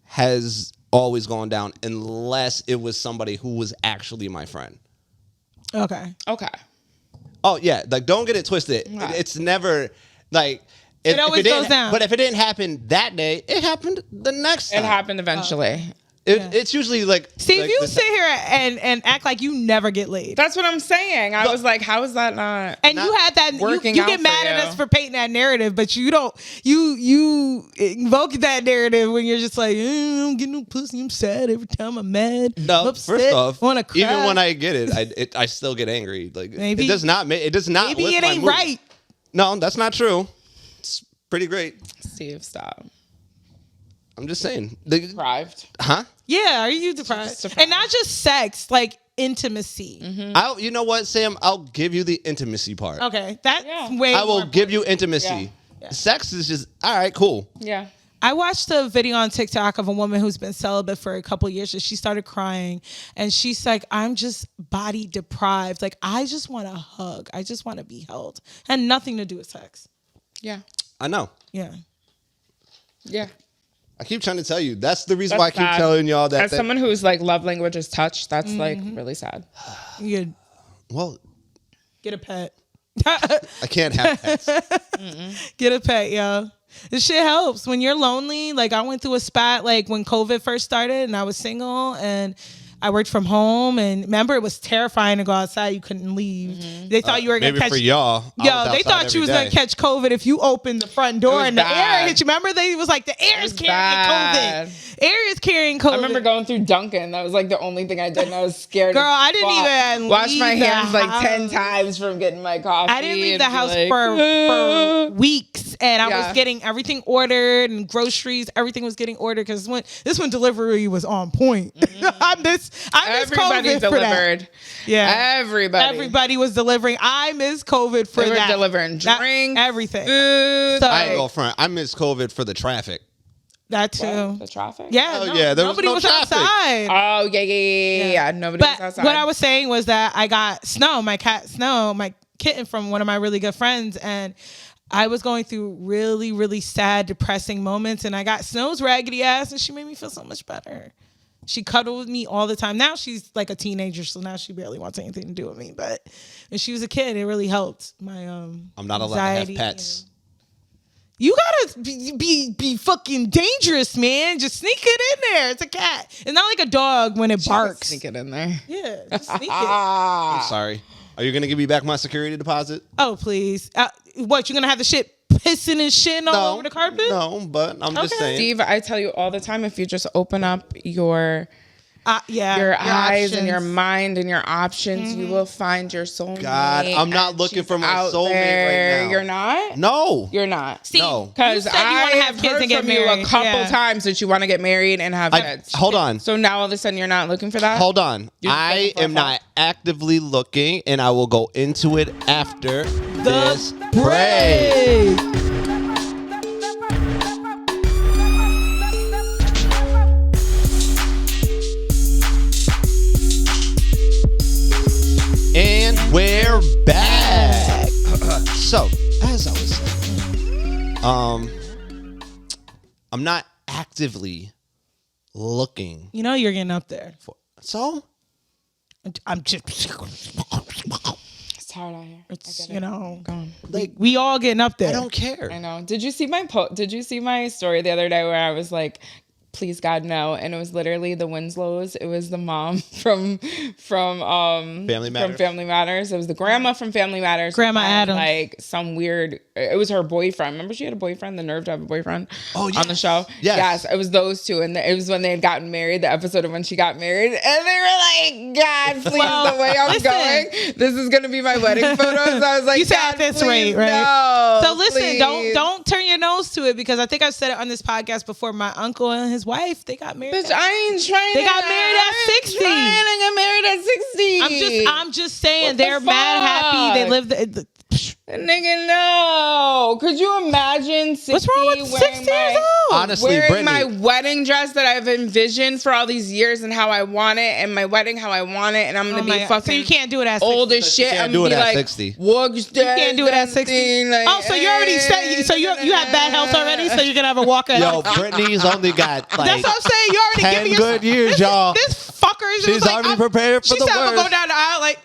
has always gone down, unless it was somebody who was actually my friend. Okay. Okay. Oh yeah, like don't get it twisted. Right. It's never like It always goes down. But if it didn't happen that day, it happened the next time. It happened eventually. It's usually like Steve, like you the- sit here and act like you never get laid. That's what I'm saying. I was like, how is that not? And you had that. working You out get mad for at you. us for painting that narrative, but you don't. You invoke that narrative when you're just like, I don't get no pussy. I'm sad every time I'm mad. No, I'm upset, first off, wanna cry. even when I get it, I still get angry. Like Maybe- it does not. It does not. maybe lift it my ain't mood. right. No, that's not true. It's pretty great. Steve, stop. I'm just saying. Deprived. Huh? Yeah, are you deprived? And not just sex, like intimacy. You know what, Sam? I'll give you the intimacy part. Okay, that's Yeah. way. I will more give you intimacy. Yeah. Sex is just all right. Cool. Yeah. I watched a video on TikTok of a woman who's been celibate for a couple of years, and she started crying, and she's like, I'm just body deprived. Like, I just want a hug. I just want to be held. And nothing to do with sex. Yeah. I know. Yeah. Yeah. I keep trying to tell you. That's the reason That's why I keep sad. telling y'all that. As someone whose like love language is touch, that's like really sad. You Well, get a pet. I can't have pets. Get a pet, yo. This shit helps when you're lonely. Like, I went through a spot like when COVID first started and I was single and I worked from home, and remember, it was terrifying to go outside. You couldn't leave. They thought you were gonna Maybe catch. for y'all. I Yo, was they outside thought you every was day. gonna catch COVID if you opened the front door was and the bad. air hit you. Remember, they was like, the air is was carrying bad. COVID. Air is carrying COVID. I remember going through Dunkin'. That was like the only thing I did, and I was scared. Girl, I didn't even wash leave my the hands like house. 10 times from getting my coffee. I didn't leave and the be house like, for weeks, and I Yeah. was getting everything ordered and groceries. Everything was getting ordered because this one delivery was on point. I miss Everybody COVID for that. delivered. Yeah, Everybody was delivering. I miss COVID for They were that. delivering That- drinks, everything. food. So- I ain't go front. I miss COVID for the traffic. That too. What? The traffic. Yeah, Oh, yeah, there was nobody no was traffic. outside. Oh yeah. Nobody was But outside. what I was saying was that I got Snow, my cat Snow, my kitten from one of my really good friends, and I was going through really, really sad, depressing moments, and I got Snow's raggedy ass, and she made me feel so much better. She cuddled with me all the time. Now she's like a teenager, so now she barely wants anything to do with me. But when she was a kid, it really helped my I'm not allowed to have anxiety pets. You gotta be fucking dangerous, man. Just sneak it in there. It's a cat. It's not like a dog when it barks. Sneak it in there. Yeah, just sneak it. I'm sorry. Are you gonna give me back my security deposit? Oh, please. What, you gonna have the shit pissing and shitting all over the carpet? No, but I'm just Okay. saying. Steve, I tell you all the time, if you just open up your Your eyes and your options. mind and your options, you will find your soulmate. God, I'm not and looking she's for my out soulmate there. right now. You're not? No. You're not. See, No. Because you said you I wanna have have kids heard and get from you a married. couple Yeah. times that you want to get married and have kids. Hold on. So now all of a sudden you're not looking for that? Hold on. You're I looking for am a not actively looking, and I will go into it after this break. break. And we're back. So, as I was saying, I'm not actively looking You know you're getting up there. for. So, I'm just, It's hard out here. it's, you know, like, we all getting up there. I don't care. I know. Did you see my story the other day where I was like, please God no, and it was literally the Winslows. It was the mom from Family Matters. From Family Matters. It was the grandma from Family Matters. Grandma and, Addams. Like some weird. It was her boyfriend. Remember she had a boyfriend. The nerve to have a boyfriend. Oh, On the yes. show. Yes. It was those two, and it was when they had gotten married. The episode of when she got married, and they were like, God, please, Well, the way I'm listen. going, this is gonna be my wedding photos. I was like, You said God, at this please, rate, right? No, So listen, please. don't turn your nose to it, because I think I've said it on this podcast before. My uncle and his wife, they got married. Bitch, I ain't trying. They got to- married at I ain't 60. Trying to get married at 60. I'm just saying, What the they're mad happy. They fuck? live the Nigga, no. Could you imagine 60 what's wrong with 60 years old? Honestly, wearing my Brittany, wedding dress that I've envisioned for all these years and how I want it, and my wedding how I want it, and I'm gonna Oh my be God. fucking So you can't do it at old 60. as shit. can't I'm do gonna it be at like, 60. What's You can't do it at 60. like, Oh, so you already said, so you have bad health already, so you're gonna have a walk yo, Brittany's only got like That's what I'm saying. You already 10 giving good yourself, years, y'all. This fucker version. She's already prepared for the She said, I'm worst. gonna go down the aisle like,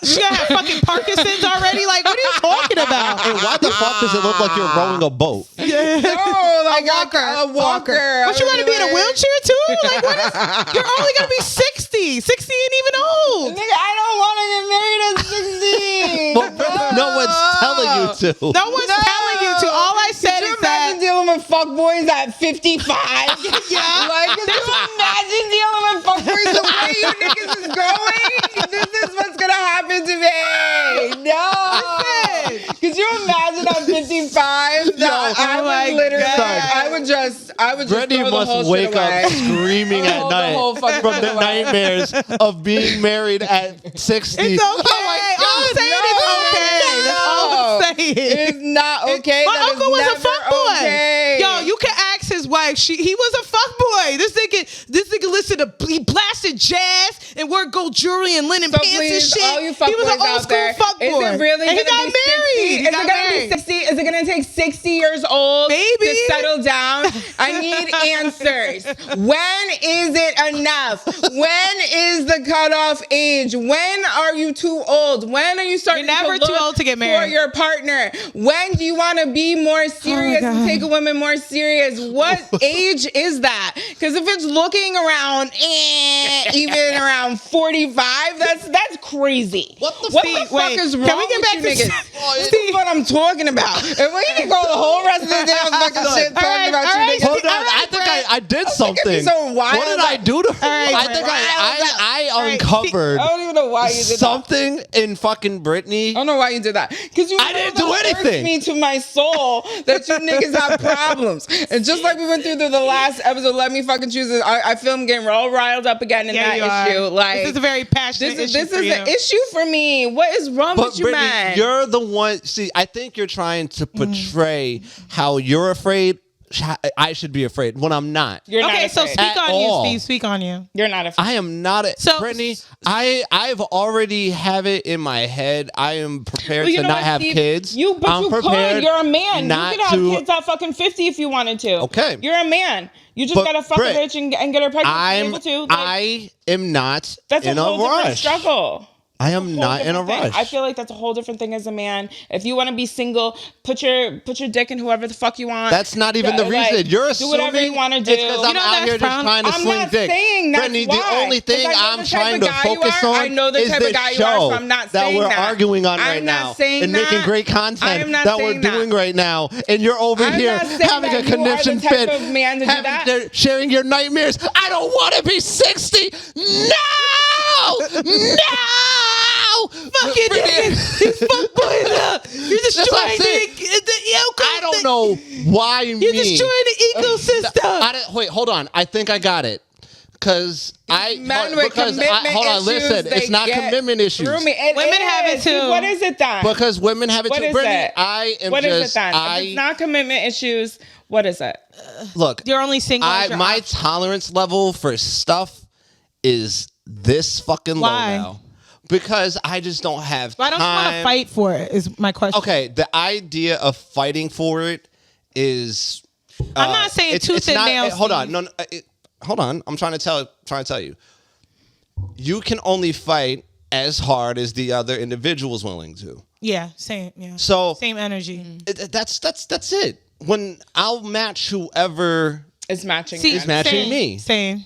she gonna have fucking Parkinson's already? Like, what are you talking about? Hey, why the fuck does it look like you're rowing a boat? No, like A a walker. But you want to be in a wheelchair too? Like, what is? You're only gonna be 60. 60 ain't even old. Nigga, I don't want to get married at 60. But no one's telling you to. No one's telling you to. All I said is that. Dealing with fuckboys at 55. Yeah. Like, could you imagine dealing with fuckboys the way you niggas is going? This is what's gonna happen to me. No. Could you imagine at 55? I would literally, I would just Brittany throw the must whole wake shit away. up screaming at Throw the whole night fucking from shit the away. nightmares of being married at 60. It's okay. All I'm saying is okay. That's all I'm saying. It's not okay. My That uncle is was a never fuckboy. okay. Yo, you can ask his wife. He was a fuckboy. This nigga listened to, he blasted jazz and wore gold jewelry and linen So pants and please, shit. all you He was fuckboys an old out school there, fuckboy. is it really and he gonna got be married. 60? Is it gonna be 60? Is it gonna take 60 years old Baby. to settle down? I need answers. When is it enough? When is the cutoff age? When are you too old? When are you starting You're never to look too old to get married. for your partner? When do you want to be more serious and God. take a woman more serious? What age is that? Because if it's looking around, even around 45, that's crazy. What the fuck is wrong Can we get back with to you niggas? This is what I'm talking about. If we can go the whole rest of the damn fucking shit talking about you niggas. Hold on, I think I did something. so wild. What did I do to her? right, I think I uncovered I don't even know why you did that. something in fucking Brittany. I don't know why you did that. Because I didn't do anything. Me to my soul that you niggas have problems. And just like we went through the last episode, let me fucking choose it. I feel I'm getting all riled up again in Yeah, you that issue. are. Like, this is a very passionate issue. this is an issue for me. What is wrong But with you, Brittany, man? you're the one. See, I think you're trying to portray how you're afraid. I should be afraid when I'm not. You're not Okay, so afraid. speak on all. you, Steve. Speak on you. You're not afraid. I am not. So- Brittany, I've already have it in my head. I am prepared Well, you to know not what, have Steve? kids. But you could. You're a man. Not You could have to- kids at fucking 50 if you wanted to. Okay. You're a man. You just But, gotta fuck Britt, a bitch and get her pregnant. to be able to. Like, I am not that's in a whole different rush. struggle. I am not in a Different thing. rush. I feel like that's a whole different thing as a man. If you want to be single, put your dick in whoever the fuck you want. That's not even the Like, reason. You're do assuming whatever you want to do. It's because I'm out here just trying to I'm swing not dick. saying that's Brittany, why. the only thing 'Cause I know I'm the type trying of to guy you focus are. on I know the is type of this guy you are, show so I'm not that saying we're that. arguing on I'm right not now saying and making that. great I content am not that we're saying that. doing right now. And you're over I'm here not saying having that a you are the conniption type fit, of man to do that. sharing your nightmares. I don't want to be 60. No! No! Fucking niggas. These fuckboys up. You're destroying I don't know why You're me. destroying the ecosystem. Wait, hold on. I think I got it. Because Men with commitment hold on, issues, listen. they It's not get commitment issues. through me. It Women have it is. too. What is it then? Because women have it What too. is Brittany, it? I am What is just. it then? If it's not commitment issues, what is it? Look, You're only single. as your my option. tolerance level for stuff is this fucking Why? low now. Because I just don't have Why don't you want to time. fight for it? Is my question. Okay, the idea of fighting for it is. I'm not saying it's tooth and not- nail, Hold on, Steve. no, hold on. I'm trying to tell you. You can only fight as hard as the other individual is willing to. Yeah, same. Yeah. So Same energy. that's it. When I'll match whoever. It's matching. See, It's matching same, me. Same.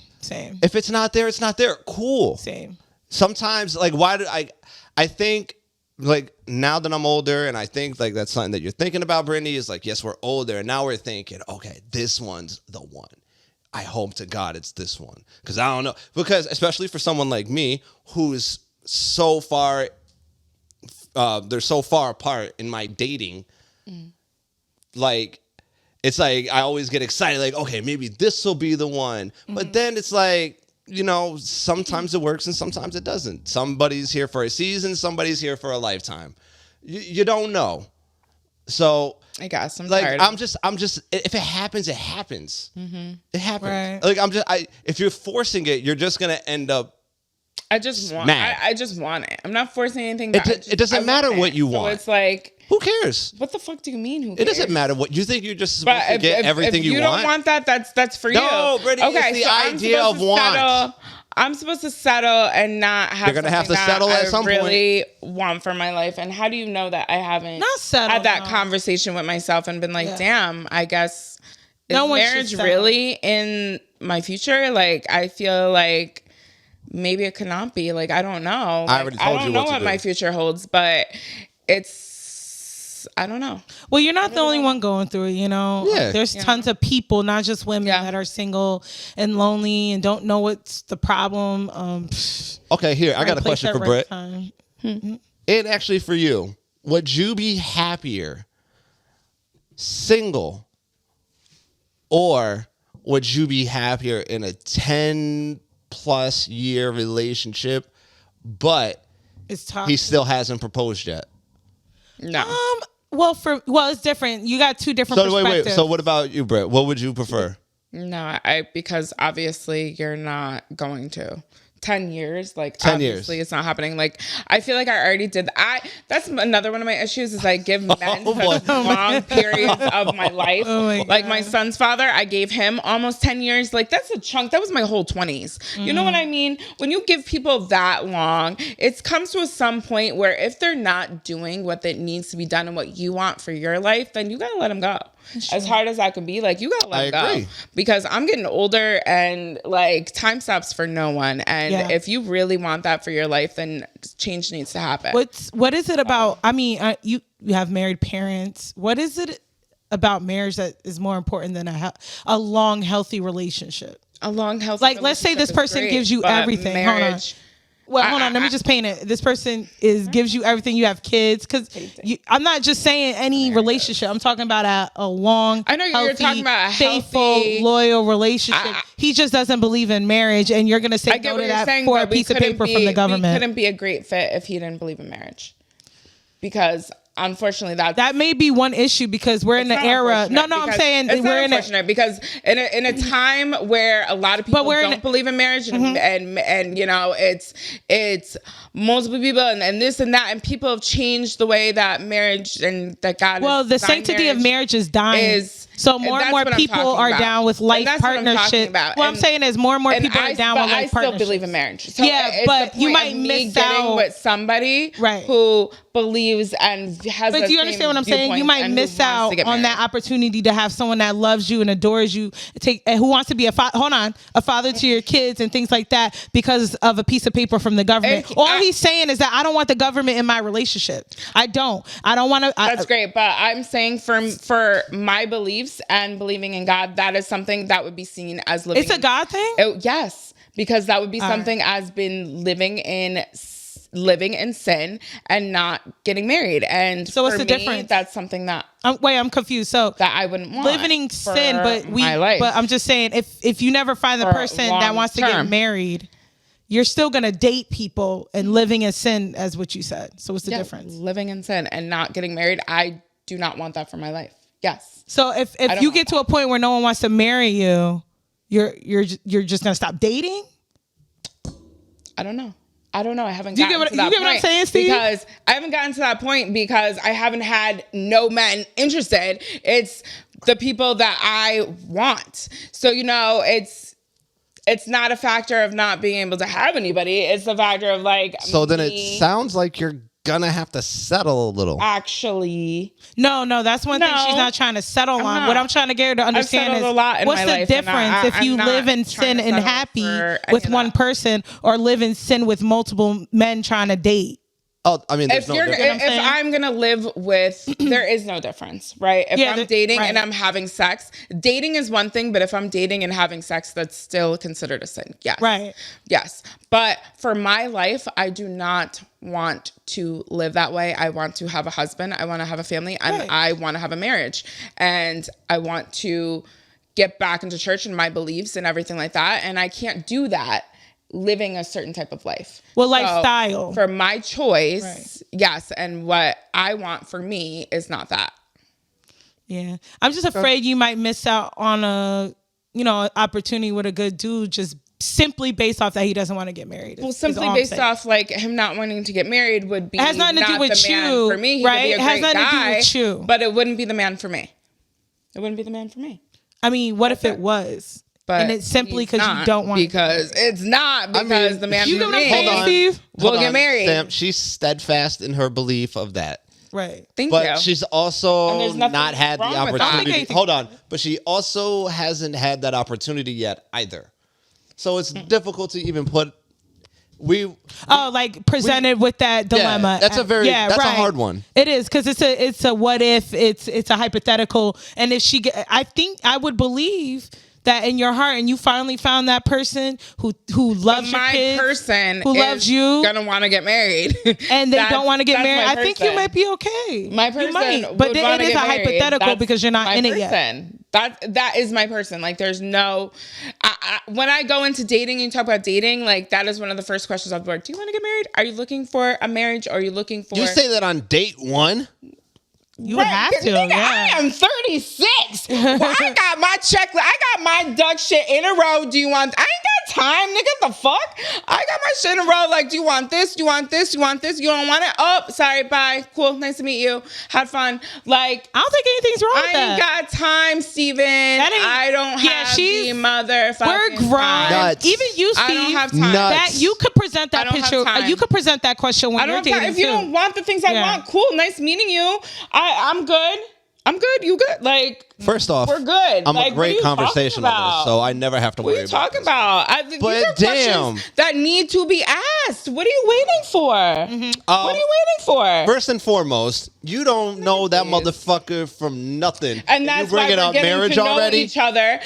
If it's not there, it's not there. Cool. Same. Sometimes, like, why do I think, like, now that I'm older, and I think, like, that's something that you're thinking about, Brittany, is like, yes, we're older, and now we're thinking, okay, this one's the one. I hope to God it's this one. Because I don't know. Because, especially for someone like me, who's so far, they're so far apart in my dating, like, it's like, I always get excited, like, okay, maybe this will be the one. But then it's like, you know, sometimes it works and sometimes it doesn't. Somebody's here for a season, somebody's here for a lifetime. You don't know. So I guess I'm like tired. I'm just if it happens, it happens. It happens. Right. Like if you're forcing it, you're just gonna end up. I just want. Mad. I just want it. I'm not forcing anything. Back. It doesn't I matter want what it. you So want. it's like, Who cares? what the fuck do you mean? Who cares? It doesn't matter what you think. You're just supposed But to if, get if, everything if you want. don't want that, that's for you. No, Brittany, it's the I'm idea supposed of to want. I'm supposed to settle and not have. You're gonna have to something settle that at some I really want for my life. And how do you know that I haven't Not settle, had that no. conversation with myself and been like, Yeah. damn, I guess No is one should marriage settle. really in my future? Like, I feel like maybe it could not be. Like, I don't know. I already told I don't you know what to what do. my future holds, but I don't know. Well, you're not the only one going through it, you know. Yeah. There's tons of people, not just women, Yeah. that are single and lonely and don't know what's the problem. Okay, here, I got a right place question at for right Britt. time. And actually for you, would you be happier single, or would you be happier in a 10+ year relationship, but It's tough. he still hasn't proposed yet? No. Well, it's different. You got two different So perspectives. wait. So what about you, Britt? What would you prefer? No, because obviously you're not going to. 10 years, like 10 obviously years. it's not happening. Like I feel like I already did. That's another one of my issues is I give men boy. such long periods of my life. Oh my like God. my son's father, I gave him almost 10 years. Like that's a chunk. That was my whole 20s. You know what I mean? When you give people that long, it comes to some point where if they're not doing what that needs to be done and what you want for your life, then you gotta let them go. As hard as that could be, like you gotta let them agree. go. Because I'm getting older and like time stops for no one. And Yeah. if you really want that for your life, then change needs to happen. What is it about? I mean, you have married parents. What is it about marriage that is more important than a long, healthy relationship? A long, healthy Like, let's say this relationship is person great, gives you but everything. Hold on. Marriage, Well, hold on. Let me just paint it. This person gives you everything. You have kids. Because I'm not just saying any relationship. I'm talking about a long, I know you're healthy, talking about a faithful, healthy- loyal relationship. He just doesn't believe in marriage, and you're going to say I get no what to you're that saying, for a but we piece of couldn't paper be- from the We government. couldn't be a great fit if he didn't believe in marriage. Because unfortunately, That may be one issue because we're in the not era. No, unfortunate I'm because- saying it's we're not in a. unfortunate because in a time where a lot of people we're in don't a- believe in marriage and you know it's multiple people and this and that and people have changed the way that marriage and that God Well, has the designed sanctity of marriage is dying. So more and that's more what I'm people talking are about. down with And life that's what I'm talking partnership. about. What I'm And- saying is more and more people are down with life I still partnerships. believe in marriage. So Yeah, it's but the you point might of me miss getting out- with somebody Right. who believes and has. But the do you same understand what I'm saying? You viewpoints might and who miss wants out to get on that married. opportunity to have someone that loves you and adores you, and who wants to be a father to your kids and things like that because of a piece of paper from the government. All he's saying is that I don't want the government in my relationship. I don't want to. That's great, but I'm saying for my beliefs and believing in God, that is something that would be seen as living. It's a God thing? Yes, because that would be something as been living in sin and not getting married. And So what's for the me, difference? That's something that I'm confused. So that I wouldn't want living in for sin, but my life. but I'm just saying if you never find the For person that long wants to get term. married, you're still gonna date people and living in sin, as what you said. So what's the difference? Living in sin and not getting married, I do not want that for my life. Yes. So if don't you want get to a point where no one wants to marry you, you're just gonna stop dating? I don't know. I haven't Do you gotten get to that what I'm point saying, Steve? Because I haven't gotten to that point because I haven't had no men interested. It's the people that I want. So, you know, it's not a factor of not being able to have anybody. It's the factor of like So then me it sounds like you're gonna have to settle a little. actually. No, that's one thing No, she's not trying to settle on. not. What I'm trying to get her to understand settled is a lot in what's my the life, and difference if I'm you not live in trying sin to and settle happy for any with of one that. person or live in sin with multiple men trying to date. Oh, I mean, there's If no you're difference. if I'm gonna live with, there is no difference, right? If Yeah, I'm dating right. and I'm having sex, dating is one thing, but if I'm dating and having sex, that's still considered a sin. Yes. Right. Yes. But for my life, I do not want to live that way. I want to have a husband. I want to have a family, and Right. I want to have a marriage, and I want to get back into church and my beliefs and everything like that. And I can't do that living a certain type of life. Well, So, lifestyle. for my choice, Right. yes, and what I want for me is not that. Yeah. I'm just afraid you might miss out on a opportunity with a good dude just simply based off that he doesn't want to get married. Well, is simply all I'm based saying. off like him not wanting to get married would be It has nothing to do not with the man you, for me. He right? could be a It has great nothing to do guy, with you. but it wouldn't be the man for me. It wouldn't be the man for me. I mean, what if it was? But And it's simply he's 'cause you not, don't want to because it's not because the man you for know what I'm me saying, Steve? will Hold get on, married. Sam, she's steadfast in her belief of that. Right. Thank But you. she's And also there's nothing not had the wrong with that. opportunity. Hold on. But she also hasn't had that opportunity yet either. So it's difficult to even put. Like presented with that dilemma. that's a hard one. It is, because it's a what if, it's a hypothetical, and if I think I would believe that in your heart, and you finally found that person who loves your kids, person who loves you, gonna want to get married, and they don't want to get married. I think you person. might be okay. My You person, might. But would it wanna is a get married. hypothetical That's because you're not my in it person. yet. That is my person. Like, there's no. When I go into dating and you talk about dating, like, that is one of the first questions off the board. Do you want to get married? Are you looking for a marriage? Or are you looking for? You say that on date one? You would have to. Nigga, Yeah. I am 36. Well, I got my checklist. I got my duck shit in a row. Do you want? I ain't got time, nigga. The fuck? I got my shit in a row. Like, do you want this? Do you want this? Do you want this? You don't want it? Oh, sorry. Bye. Cool. Nice to meet you. Had fun. Like, I don't think anything's wrong with I that. ain't got time, Steven. I don't have the motherfucking We're grind. time. Nuts. Even you, Steve. I don't have time. Nuts. That you could present I that don't have picture. time. You could present that question when I you're don't have dating time. If you too. don't want the things I Yeah. want, cool. Nice meeting you. I'm good. I'm good. You good? Like, First off, we're good. I'm Like, a what are great you talking conversationalist, about? so I never have to What are worry you about talking this. about? These But are questions damn. that need to be asked. What are you waiting for? What are you waiting for? First and foremost, you don't know that motherfucker from nothing. And that's you why bringing we're up getting marriage to know already? each other.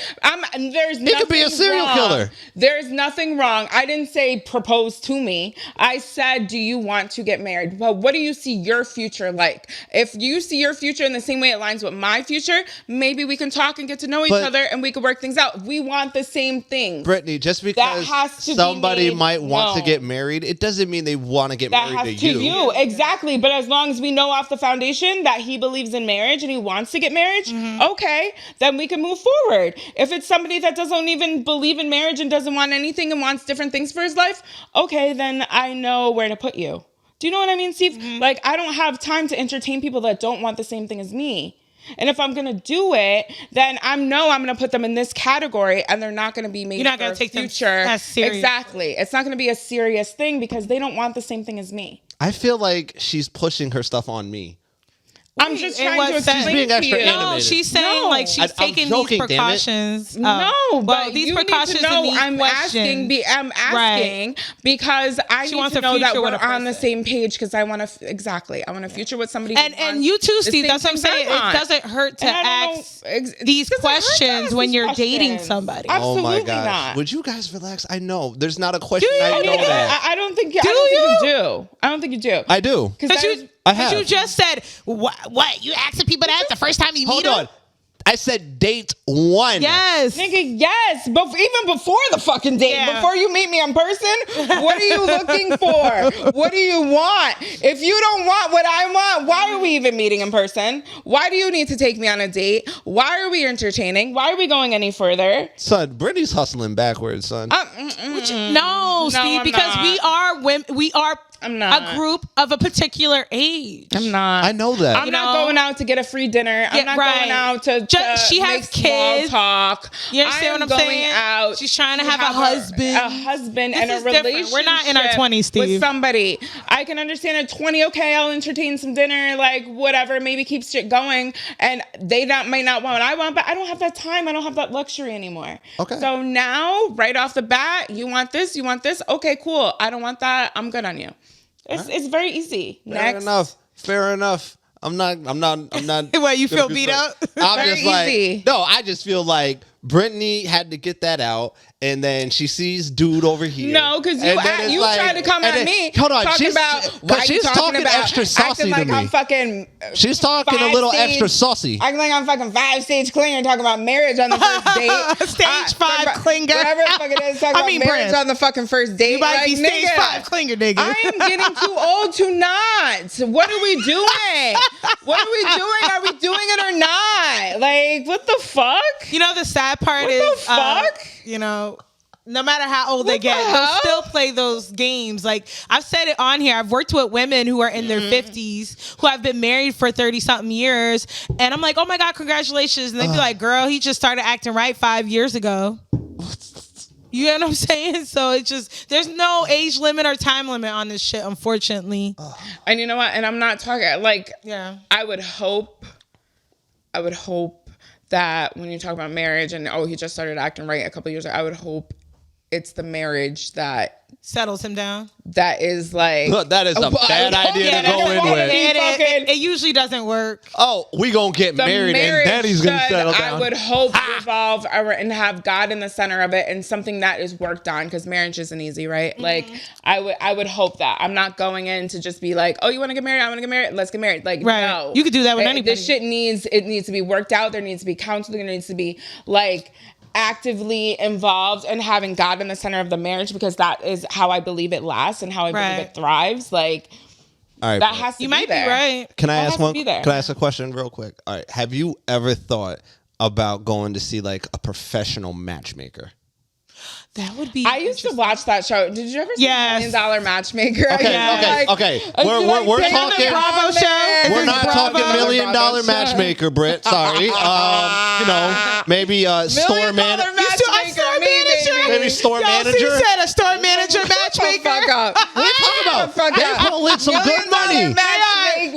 There's nothing could be a serial wrong. killer. There's nothing wrong. I didn't say propose to me. I said, do you want to get married? But what do you see your future like? If you see your future in the same way it aligns with my future, maybe we can talk and get to know each But- other and we can work things out. We want the same things. Brittany, just because has to be somebody made might want to known. get married, it doesn't mean they want to get That married has to to you. you. Exactly. But as long as we know off the foundation that he believes in marriage and he wants to get marriage, okay, then we can move forward. If it's somebody that doesn't even believe in marriage and doesn't want anything and wants different things for his life, okay, then I know where to put you. Do you know what I mean, Steve? Like, I don't have time to entertain people that don't want the same thing as me. And if I'm going to do it, then I'm going to put them in this category and they're not going to be made You're not for gonna a take them future. as serious. Exactly. It's not going to be a serious thing because they don't want the same thing as me. I feel like she's pushing her stuff on me. I'm just In trying what to sense? explain being to extra you. animated. No, she's saying No. like she's I'm taking joking, these damn it. precautions. No, well, but these you precautions need to know and these I'm questions. asking because I She need wants to a know that future we're with a on the person. same page because I want to I want a future with somebody. who And wants you too, the Steve. same That's what I'm things I saying. It want. doesn't hurt to And I don't ask know these doesn't hurt to questions ask when these you're dating questions. somebody. Absolutely Oh my gosh. not. Would you guys relax? I know. There's not a question you? I know that. I don't think you do. I don't think you do. I do. Because I have. you just said what? You asking people that the first time you Hold meet on. them? I said date one. Yes. Nigga, yes, but even before the fucking date, Yeah. before you meet me in person, what are you looking for? What do you want? If you don't want what I want, why are we even meeting in person? Why do you need to take me on a date? Why are we entertaining? Why are we going any further? Son, Brittany's hustling backwards, son. No, Steve, I'm because not. we are women. We are I'm not. a group of a particular age. I'm not. I know that. I'm not going out to get a free dinner. I'm not going out to She has make small kids. talk. You understand what I'm going saying? out. She's trying to have a husband. A husband This and a is different. relationship. We're not in our 20s, Steve. With somebody. I can understand at 20, okay, I'll entertain some dinner, like whatever, maybe keep shit going. And they might not want what I want, but I don't have that time. I don't have that luxury anymore. Okay. So now, right off the bat, you want this, you want this. Okay, cool. I don't want that. I'm good on you. It's very easy. Next. Fair enough. I'm not. What, you feel gonna be beat like- up? I'm Very just like, easy. no, I just feel like Brittany had to get that out, and then she sees dude over here. No, because and then it's you like- tried to come and at then- me. Hold on, talking she's about why she's you talking about extra saucy acting like to me. I'm fucking. She's talking a five little stage- extra saucy. Acting like I'm fucking 5-stage clinger talking about marriage on the first date. Stage 5 clinger. Whatever the fuck it is, talking about marriage Britt, on the fucking first date. you might like, be stage nigga, 5 clinger, nigga. I am getting too old to not. What are we doing? What are we doing? Are we doing it or not? Like, what the fuck? You know, the sad part What is, the fuck? you know, No matter how old they get, they'll still play those games. Like, I've said it on here. I've worked with women who are in their 50s who have been married for 30-something years. And I'm like, oh, my God, congratulations. And they'd be like, girl, he just started acting right 5 years ago. You know what I'm saying? So it's just, there's no age limit or time limit on this shit, unfortunately. And you know what? And I'm not talking, like, Yeah. I would hope that when you talk about marriage and, he just started acting right a couple years ago, I would hope it's the marriage that Settles him down. that is like That is a bad idea to go in with. It usually doesn't work. Oh, we gonna get the married and marriage Daddy's gonna should, settle down. I would hope revolve and have God in the center of it and something that is worked on, because marriage isn't easy, right? Mm-hmm. Like I would hope that I'm not going in to just be like, oh, you want to get married? I want to get married. Let's get married. Like, Right. no, You could do that with anybody. This shit needs to be worked out. There needs to be counseling. There needs to be like actively involved and having God in the center of the marriage, because that is how I believe it lasts and how I believe it thrives. Like, All right, that bro. has to You be might there. be right. Can I That ask has to one? be there. Can I ask a question real quick? All right. Have you ever thought about going to see like a professional matchmaker? That would be. I used to watch that show. Did you ever see Yes. $1 Million Matchmaker? Okay, okay. We're talking. Bravo show? We're not talking $1 Million Matchmaker, Britt. Sorry. Maybe store manager. Maybe store manager. You said a store manager matchmaker. Fuck up. What are you talking about? Fuck They up. pull in some good money.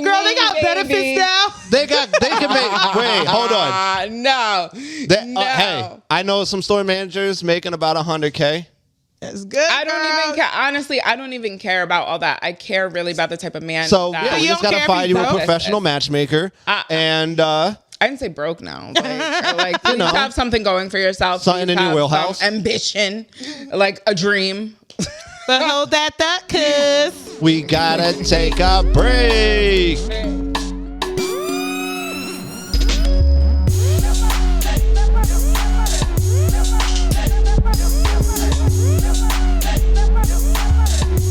Girl, they got benefits now. They can make. Wait, hold on. No. Hey, I know some store managers making about $100K. That's good. I don't even care. Honestly, I don't even care about all that. I care really about the type of man. So that yeah, we you just don't gotta care if find he's you a broke? professional matchmaker, and I didn't say broke now. Like please know. have something going for yourself. Something Please in your have wheelhouse. some ambition, like a dream. But hold that thought, cuz. we gotta take a break.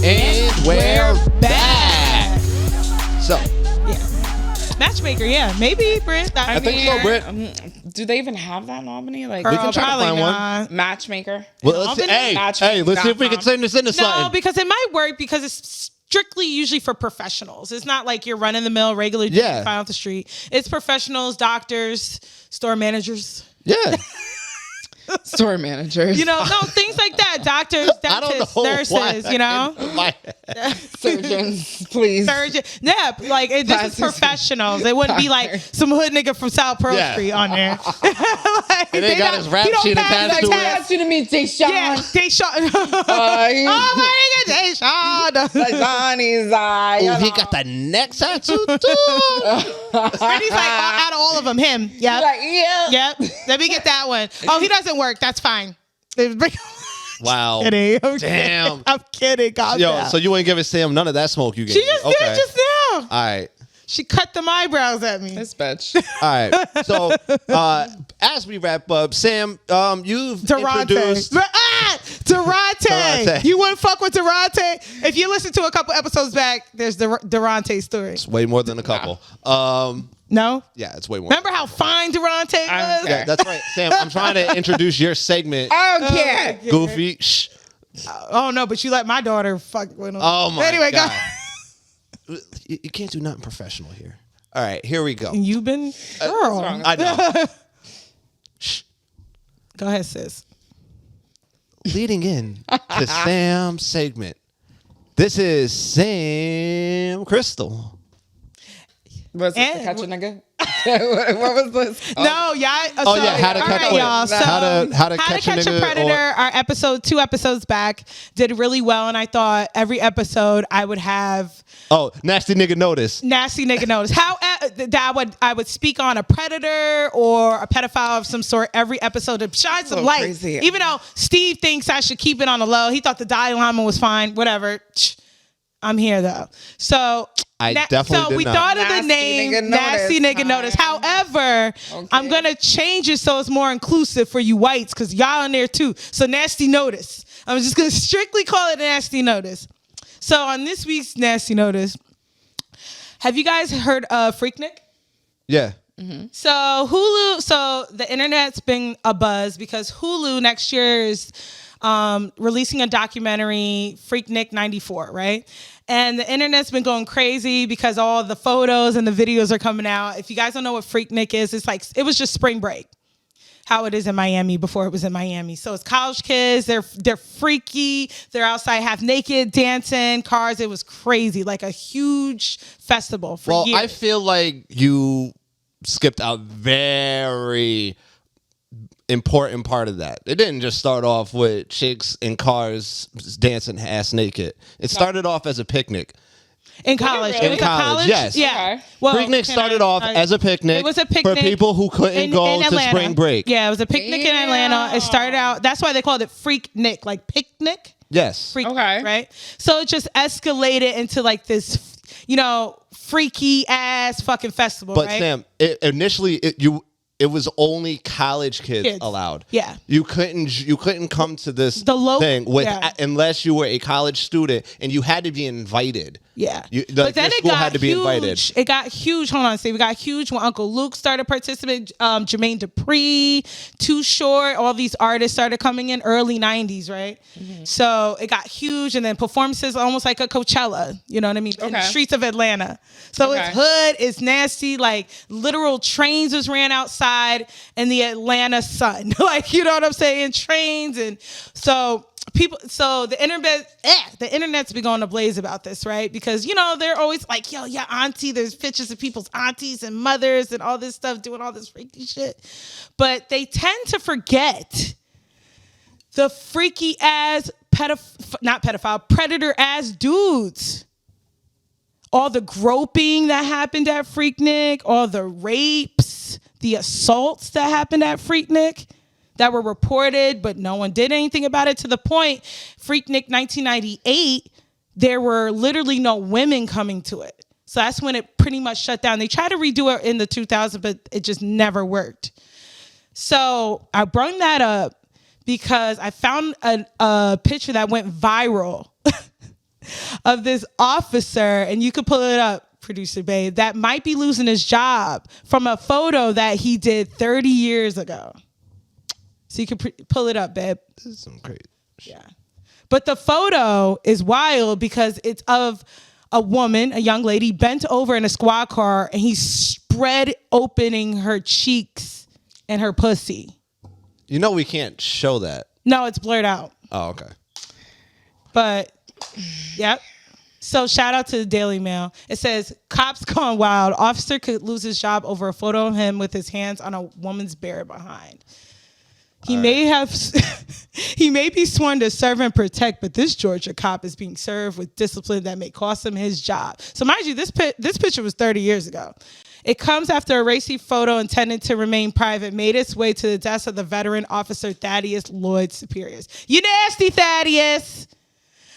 And we're back. So, Matchmaker, yeah. Maybe, Britt. I think so, Britt. Do they even have that in Albany? Like We can try to Probably find one. not. matchmaker. Well, let's Albany? let's see if we can send this into No, something. because it might work because it's strictly usually for professionals. It's not like your run-of-the-mill regular dude Yeah. you find off the street. It's professionals, doctors, store managers. Yeah. Store managers. You know, no, things like that. Doctors, I don't dentists, know nurses, why. you know? surgeons, please. Surgeon. Yeah, like this is Plastic professionals. It wouldn't be like some hood nigga from South Pearl Yeah. Street on there. Like, And they got his rap he don't sheet pass attached the to it. test. Asked you to meet Deshaun. Yeah, Deshaun. Oh my nigga, Deshaun. Johnny's Oh, he got the neck tattoo too. And he's like, out of all of them, him. Yep. Like, yeah. Yep. Let me get that one. Oh, he doesn't work. That's fine. Wow. Kidding. I'm Damn. kidding. I'm kidding. Calm Yo, down. so you ain't giving Sam none of that smoke you gave She me. just Okay. did just now. All right. She cut them eyebrows at me. This bitch. All right. So as we wrap up, Sam, you've introduced. Durante. You wouldn't fuck with Durante? If you listen to a couple episodes back, there's the Durante story. It's way more than a couple. No? Yeah, it's way more. Remember how fine Durante was? Yeah, that's right, Sam. I'm trying to introduce your segment. I don't care. Goofy. Shh. Oh, no, but you let my daughter fuck with him. Oh my Anyway, God. You can't do nothing professional here. All right, here we go. You've been... Girl. I know. Go ahead, sis. Leading in to Sam's segment. This is Sam Crystal. Was it And- to catch a nigga? What was this? No, yeah. Oh, yeah, how to catch right, wait, y'all. So, how to catch a nigga predator. or- Our episode, 2 episodes back, did really well, and I thought every episode I would have Oh, nasty nigga notice. nasty nigga notice. How that I would speak on a predator or a pedophile of some sort every episode to shine some So light. crazy. Even though Steve thinks I should keep it on the low, he thought the Dalai Lama was fine. Whatever. I'm here though. So I definitely so did we not. thought of the Nasty name nigga Nasty notice, Nigga Notice. huh? However, I'm gonna change it so it's more inclusive for you whites because y'all in there too. So Nasty Notice. I'm just gonna strictly call it Nasty Notice. So on this week's Nasty Notice, have you guys heard of Freaknik? Yeah. So Hulu, so the internet's been a buzz because Hulu next year is releasing a documentary, Freaknik 94, right? And the internet's been going crazy because all the photos and the videos are coming out. If you guys don't know what Freaknik is, it's like, it was just spring break. How it is in Miami before it was in Miami. So it's college kids. They're freaky. They're outside half naked, dancing, cars. It was crazy, like a huge festival for years. I feel like you skipped a very important part of that. It didn't just start off with chicks in cars dancing ass naked. It started off as a picnic. In college. really? It was In a college, yes. Yeah. Okay. Well, Freaknik started off as a picnic, It was a picnic for people who couldn't go in to Atlanta. spring break. Yeah, it was a picnic in Atlanta. It started out, that's why they called it Freaknik, like picnic. Yes. Freak, Okay. Right? So it just escalated into like this, freaky ass fucking festival, But right? Sam, initially it was only college kids allowed. Yeah. You couldn't come to this thing unless you were a college student, and you had to be invited. Yeah. But then your school had to be invited. It got huge. Hold on, Steve. It got huge when Uncle Luke started participating. Jermaine Dupri, Too Short, all these artists started coming in early 90s, right? Mm-hmm. So it got huge, and then performances almost like a Coachella, you know what I mean? In the streets of Atlanta. So it's hood, it's nasty, like literal trains was ran outside in the Atlanta sun. Like, you know what I'm saying? Trains. And so the internet's been going ablaze about this, right? Because, they're always like, yo, yeah, auntie, there's pictures of people's aunties and mothers and all this stuff doing all this freaky shit. But they tend to forget the freaky ass predator ass dudes. All the groping that happened at Freaknik, all the rapes, the assaults that happened at Freaknik that were reported, but no one did anything about it, to the point, Freaknik 1998, there were literally no women coming to it. So that's when it pretty much shut down. They tried to redo it in the 2000s, but it just never worked. So I brought that up because I found a picture that went viral of this officer, and you could pull it up, Producer Babe, that might be losing his job from a photo that he did 30 years ago. So you can pull it up, babe. This is some crazy shit. Yeah. But the photo is wild because it's of a woman, a young lady, bent over in a squad car, and he's spread opening her cheeks and her pussy. We can't show that. No, it's blurred out. Oh, okay. But, yep. So shout out to the Daily Mail. It says, cops gone wild. Officer could lose his job over a photo of him with his hands on a woman's bare behind. He may be sworn to serve and protect, but this Georgia cop is being served with discipline that may cost him his job. So mind you, this picture was 30 years ago. It comes after a racy photo intended to remain private made its way to the desk of the veteran officer Thaddeus Lloyd Superiors. You nasty, Thaddeus!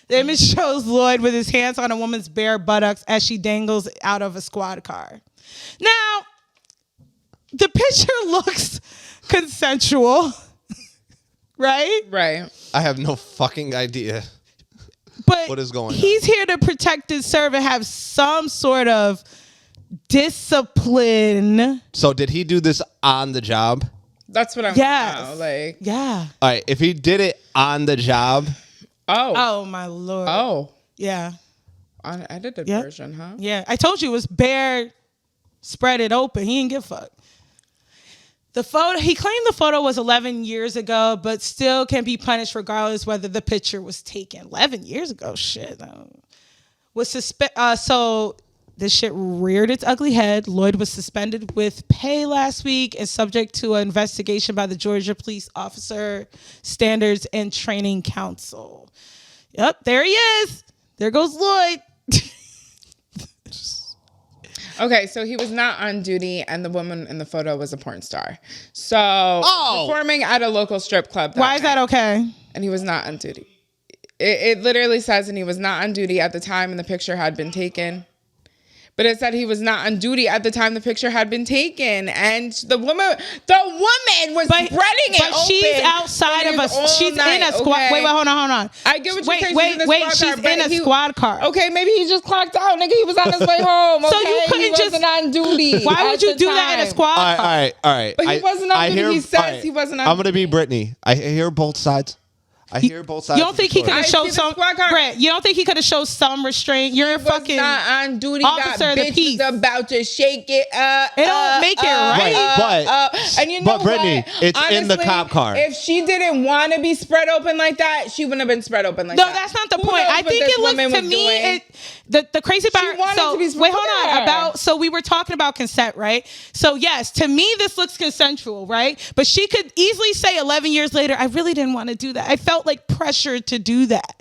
The image shows Lloyd with his hands on a woman's bare buttocks as she dangles out of a squad car. Now, the picture looks consensual. Right? Right. I have no fucking idea but what is going on. He's here to protect his servant, have some sort of discipline. So did he do this on the job? That's what I'm Yes. like. Yeah. All right, if he did it on the job. Oh, my Lord. Oh. Yeah. Unedited Yep. version, huh? Yeah. I told you it was bare, spread it open. He didn't give a fuck. He claimed the photo was 11 years ago, but still can be punished regardless whether the picture was taken 11 years ago. Shit. So this shit reared its ugly head. Lloyd was suspended with pay last week and subject to an investigation by the Georgia Police Officer Standards and Training Council. Yep, there he is. There goes Lloyd. Okay, so he was not on duty, and the woman in the photo was a porn star. So performing at a local strip club. Why is that okay? And he was not on duty. It literally says, and he was not on duty at the time, and the picture had been taken. But it said he was not on duty at the time the picture had been taken, and the woman was spreading it but open. She's outside of us. She's in a squad. Okay? Wait, hold on. I get what you're saying. She's in a squad car. Okay, maybe he just clocked out, nigga. He was on his way home. Okay? So you couldn't he wasn't on duty. Why would you do that in a squad car? All right. But he wasn't on duty. He says he wasn't on duty. I'm going to be Brittany. I hear both sides. I hear both sides. You don't think he could have showed some? squad car. Brett, you don't think he could have showed some restraint? You're a fucking not on duty. officer of the Bitch peace. was about to shake it. It don't make it right. And you know But Brittany, what? it's in the Honestly, cop car. If she didn't want to be spread open like that, she wouldn't have been spread open like No, that. that's not the Who point. knows I what think this it looks woman to was me. doing? The crazy part. wanted So to be wait, hold spread. on. About so we were talking about consent, right? So yes, to me this looks consensual, right? But she could easily say 11 years later, I really didn't want to do that. I felt like pressure to do that.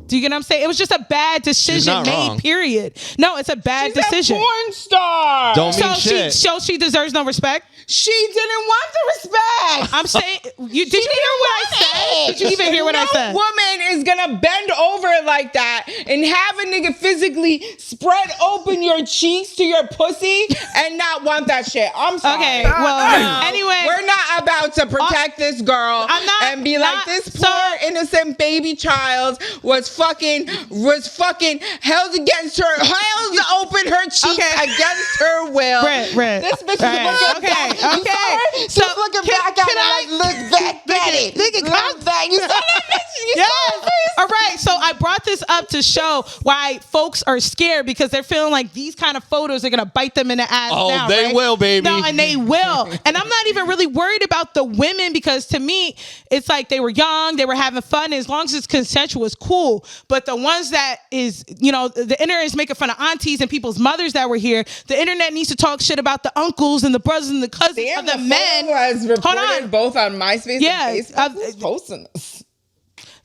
Do you get what I'm saying? It was just a bad decision not made. wrong. Period. No, it's a bad She's decision. a porn star. Don't mean shit. She deserves no respect. She didn't want the respect. I'm saying, did you hear what I said? Did you even hear what I said? No woman is gonna bend over like that and have a nigga physically spread open your cheeks to your pussy and not want that shit. I'm sorry. Okay, well, anyway. We're not about to protect this girl I'm not- and be like, not- this so- poor innocent baby child was fucking held to open her cheeks Okay. against her will. Brett. This bitch Brett. is looking Okay, back. You okay. saw her? She's So, looking can- back at can it I- like, look back at it. Look back. You saw that bitch? You saw Yes. her face? All right. So I brought this up to show why folks are scared because they're feeling like these kind of photos are gonna bite them in the ass. Oh, now, they right? will, baby. No, and they will. And I'm not even really worried about the women because to me, it's like they were young, they were having fun. As long as it's consensual, it's cool. But the ones that is, the internet is making fun of aunties and people's mothers that were here. The internet needs to talk shit about the uncles and the brothers and the cousins Damn, of the the men. photo was Hold reported on. both on MySpace Yeah, and Facebook. Who's posting this?